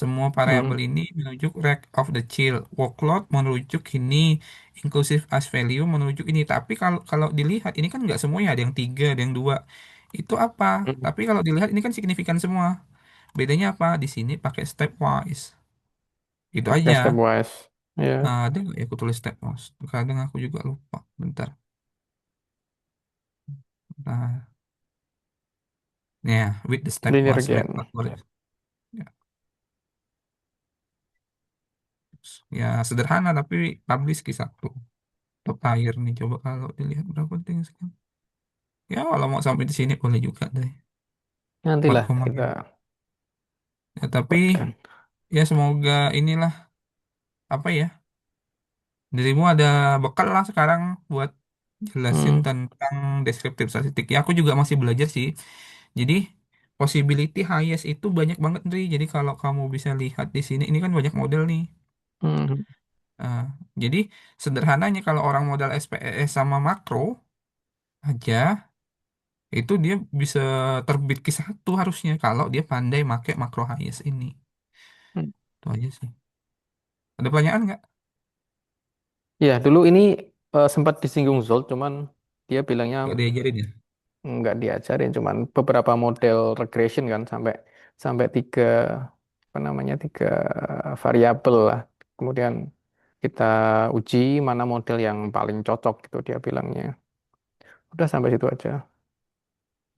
Semua variabel Hmm. ini merujuk rate of the child. Workload merujuk ini. Inclusive as value merujuk ini. Tapi kalau kalau dilihat ini kan nggak semuanya. Ada yang tiga, ada yang dua. Itu apa? Hmm. Tapi kalau dilihat ini kan signifikan semua. Bedanya apa? Di sini pakai stepwise. Itu Pakai aja. stepwise. Ya, Ada nggak ya aku tulis step loss? Kadang aku juga lupa. Bentar. Nah, ya, with the step linear loss again. method. Ya, ya, sederhana tapi publish ki satu. Top tier nih. Coba kalau dilihat berapa tinggi sekian. Ya, kalau mau sampai di sini boleh juga deh. Nantilah 4, kita ya, tapi buatkan. ya semoga inilah apa ya. Dirimu ada bekal lah sekarang buat jelasin Hmm, tentang deskriptif statistik. Ya, aku juga masih belajar sih. Jadi, possibility highest itu banyak banget, Dri. Jadi, kalau kamu bisa lihat di sini, ini kan banyak model nih. hmm, Nah, jadi, sederhananya kalau orang modal SPES sama makro aja, itu dia bisa terbit ke satu harusnya kalau dia pandai make makro highest ini. hmm. Itu aja sih. Ada pertanyaan nggak? Ya, dulu ini sempat disinggung Zolt, cuman dia bilangnya Nggak diajarin ya? nggak diajarin, cuman beberapa model regression kan sampai sampai tiga apa namanya tiga variabel lah. Kemudian kita uji mana model yang paling cocok gitu dia bilangnya. Udah sampai situ aja.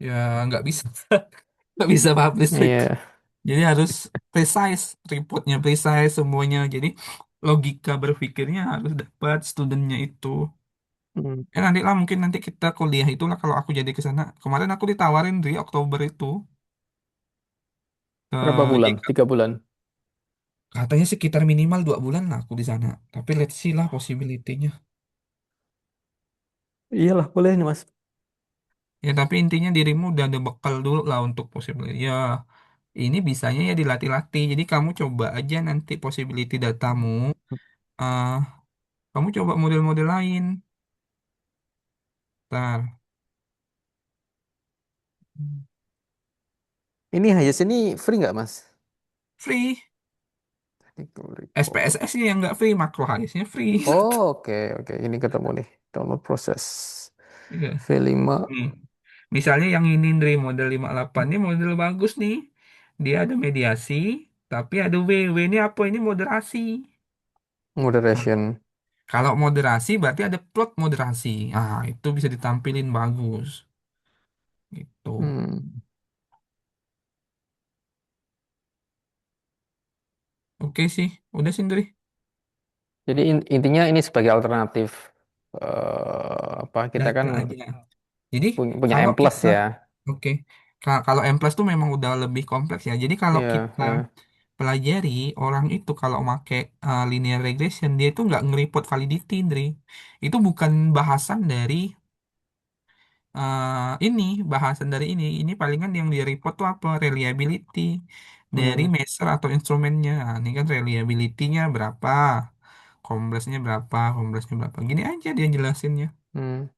Ya, nggak bisa. Nggak bisa publish. Iya. Jadi harus precise, reportnya precise semuanya. Jadi logika berpikirnya harus dapat studentnya itu. Hmm. Ya nanti lah mungkin nanti kita kuliah itulah kalau aku jadi ke sana. Kemarin aku ditawarin di Oktober itu ke Berapa bulan? JK. 3 bulan. Katanya sekitar minimal 2 bulan lah aku di sana. Tapi let's see lah possibility-nya. Iyalah, boleh nih Mas. Ya tapi intinya dirimu udah ada bekal dulu lah untuk possibility. Ya ini bisanya ya dilatih-latih. Jadi kamu coba aja nanti possibility datamu. eh Kamu coba model-model lain. Ntar. Ini Hayes ini free nggak Mas? Free. Technical report. SPSS-nya yang nggak free, makro HIS-nya free. Oh, oke, oke. Ini ketemu nih. Download proses. Iya. V5. Nih, misalnya yang ini dari model 58 ini model bagus nih. Dia ada mediasi, tapi ada W. W ini apa? Ini moderasi. Nah, Moderation. kalau moderasi berarti ada plot moderasi. Ah, itu bisa ditampilin bagus. Gitu. Hmm. Oke sih, udah sih, Ndri. Jadi intinya ini sebagai alternatif apa kita kan Data aja. Jadi punya kalau M plus kita, ya. oke, kalau M plus tuh memang udah lebih kompleks ya. Jadi kalau Iya, kita iya. pelajari orang itu kalau make linear regression dia itu nggak ngereport validity, Ndri. Itu bukan bahasan dari ini, bahasan dari ini palingan yang dia report tuh apa? Reliability dari Hmm, measure atau instrumennya. Nah, ini kan reliability-nya berapa, kompresnya berapa. Gini aja dia jelasinnya. hmm.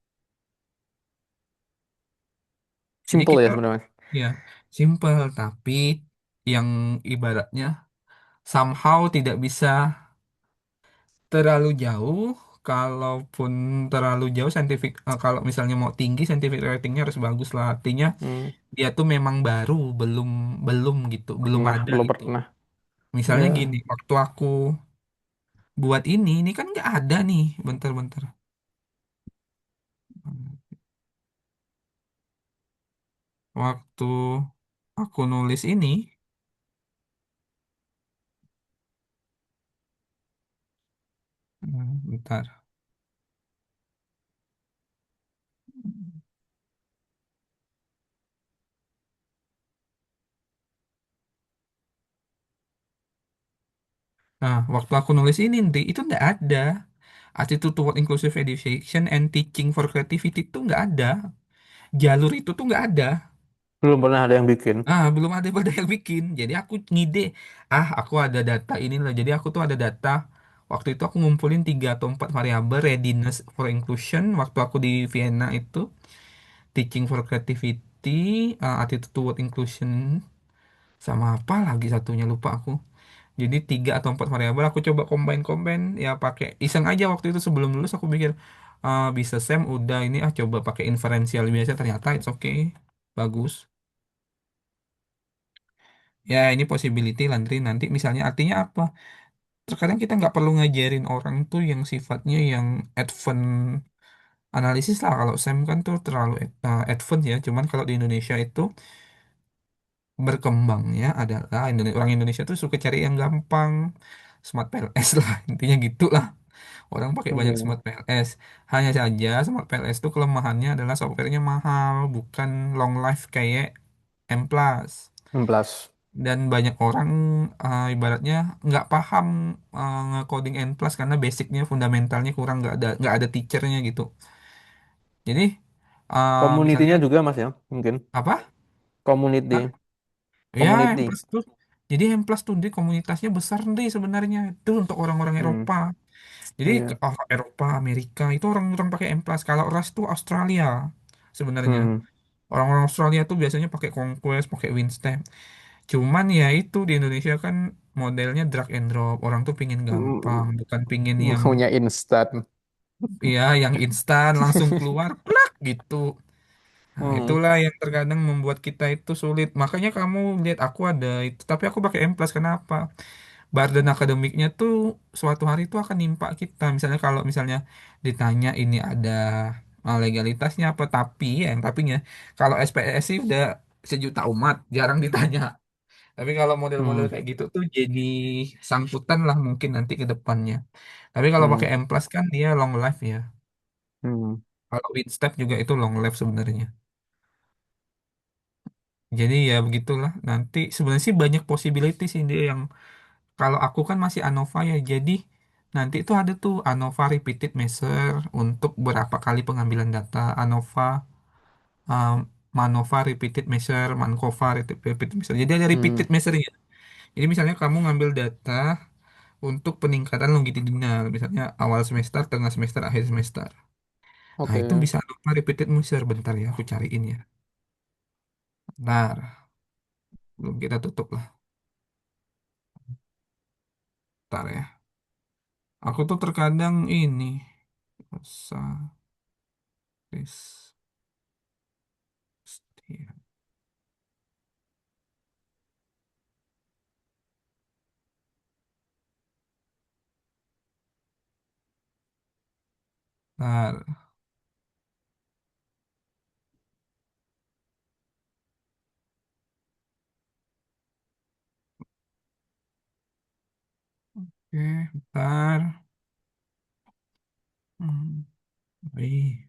Jadi Simple ya kita sebenarnya. ya simple tapi yang ibaratnya somehow tidak bisa terlalu jauh. Kalaupun terlalu jauh kalau misalnya mau tinggi scientific ratingnya harus bagus lah. Artinya Hmm. dia tuh memang baru, belum belum gitu, belum Pernah, ada belum gitu. pernah. Misalnya Ya, gini, waktu aku buat ini kan nggak ada nih. Bentar-bentar. Waktu aku nulis ini, bentar. Nah, waktu aku nulis ini, Ndri, itu nggak ada. Attitude toward inclusive education and teaching for creativity itu nggak ada. Jalur itu tuh nggak ada. belum pernah ada yang bikin. Belum ada pada yang bikin. Jadi aku ngide, aku ada data ini loh. Jadi aku tuh ada data. Waktu itu aku ngumpulin 3 atau 4 variabel readiness for inclusion. Waktu aku di Vienna itu, teaching for creativity, attitude toward inclusion, sama apa lagi satunya lupa aku. Jadi 3 atau 4 variabel aku coba combine ya pakai iseng aja waktu itu sebelum lulus aku pikir bisa SEM udah ini coba pakai inferensial biasa ternyata it's okay bagus. Ya ini possibility Landry nanti misalnya artinya apa? terkadang kita nggak perlu ngajarin orang tuh yang sifatnya yang advance analisis lah. Kalau Sam kan tuh terlalu advance ya. Cuman kalau di Indonesia itu berkembangnya adalah orang Indonesia tuh suka cari yang gampang, smart PLS lah. Intinya gitu lah. Orang pakai banyak Iya. smart PLS. Hanya saja smart PLS itu kelemahannya adalah softwarenya mahal, bukan long life kayak M+. Plus. Dan banyak orang ibaratnya nggak paham nge-coding N plus karena basicnya fundamentalnya kurang, nggak ada teachernya gitu. Jadi Community-nya misalnya juga Mas ya, mungkin. apa? Community. Ya, M Community. plus tuh. Jadi M plus tuh di komunitasnya besar nih sebenarnya. Itu untuk orang-orang Hmm. Eropa. Jadi Iya. Eropa, Amerika itu orang-orang pakai M plus. Kalau RAS tuh Australia sebenarnya. Hmm. Orang-orang Australia tuh biasanya pakai Conquest, pakai Winstep. Cuman ya itu di Indonesia kan modelnya drag and drop. Orang tuh pingin gampang, Hmm. bukan pingin yang Maunya instan. ya yang instan langsung keluar plak gitu. Nah, Hmm. itulah yang terkadang membuat kita itu sulit. Makanya kamu lihat aku ada itu, tapi aku pakai M+. Kenapa? Burden akademiknya tuh suatu hari itu akan nimpa kita. Misalnya kalau misalnya ditanya ini ada legalitasnya apa, tapi ya yang tapinya kalau SPSI udah sejuta umat, jarang ditanya. Tapi kalau model-model Hmm. kayak gitu tuh jadi sangkutan lah mungkin nanti ke depannya. Tapi kalau Hmm. pakai M+ kan dia long life ya. Hmm. Kalau Winstep juga itu long life sebenarnya. Jadi ya begitulah. Nanti sebenarnya sih banyak possibility sih dia yang kalau aku kan masih ANOVA ya. Jadi nanti itu ada tuh ANOVA repeated measure untuk berapa kali pengambilan data. ANOVA um, MANOVA repeated measure, MANCOVA repeated measure. Jadi ada Hmm. repeated measure-nya. Jadi misalnya kamu ngambil data untuk peningkatan longitudinal, misalnya awal semester, tengah semester, akhir semester. Nah, itu Oke. bisa ANOVA repeated measure. Bentar ya, aku cariin ya. Bentar, belum kita tutup lah. Bentar ya. Aku tuh terkadang ini usah Christian. Bentar. Oke, bentar. Hmm, baik.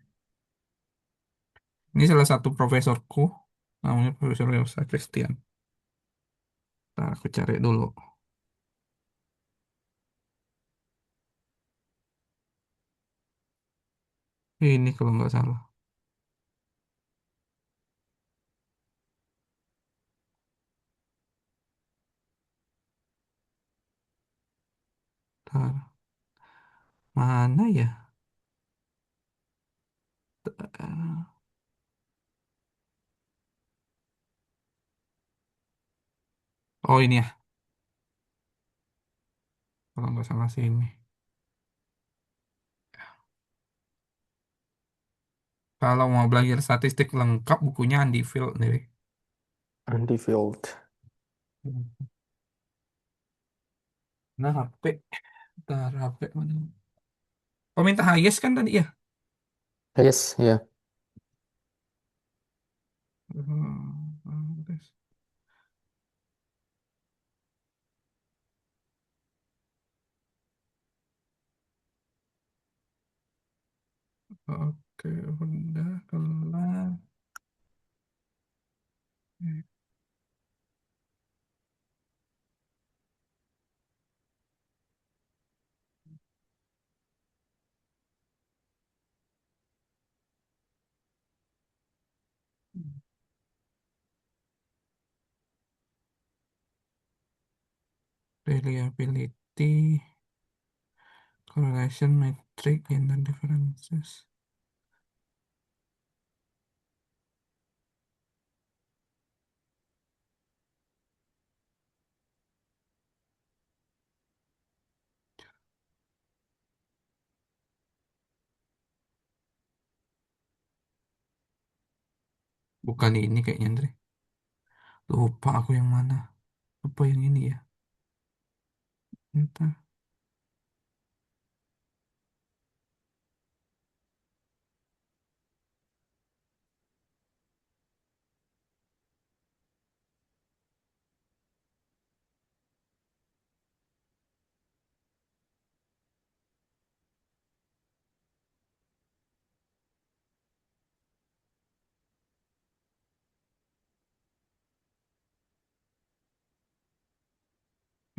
Ini salah satu profesorku, namanya Profesor Yosa Christian. Bentar, aku cari dulu. Ini kalau nggak salah. Bentar. Mana ya? Eh, Oh ini ya, kalau nggak salah sih ini. Kalau mau belajar statistik lengkap, bukunya Andy Field nih. Anti-field. Nah, HP. Bentar, HP mana? Oh, minta highest kan tadi ya? Yes, ya. Oke, udah kelar. Reliability, correlation metric, gender differences. Bukan ini kayaknya, Andre. Lupa aku yang mana. Lupa yang ini ya. Entah.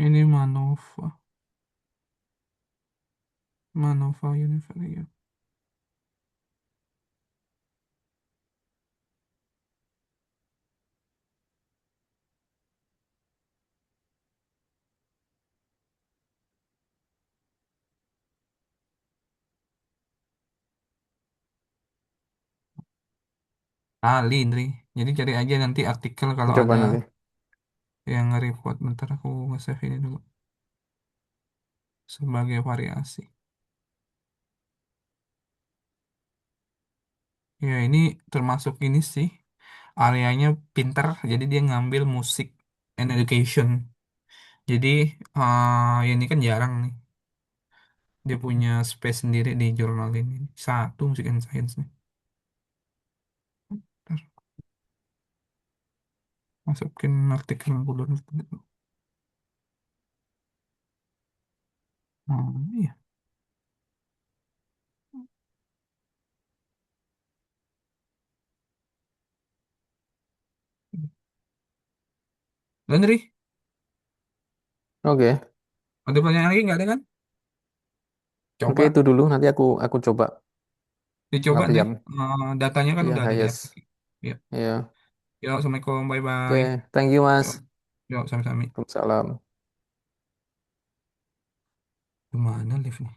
Ini Manova, Manova Universal. Ali, Indri. Jadi cari aja nanti artikel kalau Coba ada nanti. yang nge-report. Bentar aku nge-save ini dulu sebagai variasi. Ya ini termasuk ini sih areanya pinter. Jadi dia ngambil musik and education. Jadi ya ini kan jarang nih. Dia punya space sendiri di jurnal ini. Satu musik and science nih. Bentar, masukin artikel dulu. Oh, iya. Landry, Oke. ada pertanyaan lagi nggak ada kan? Oke, Coba itu dulu. Nanti aku coba dicoba deh. latihan. Datanya kan Iya, udah ada di Hayes. artikel. Ya, Iya. ya, assalamualaikum, bye bye. Oke, thank you, Yuk, Mas. yuk, sami-sami. Waalaikumsalam. Gimana liftnya?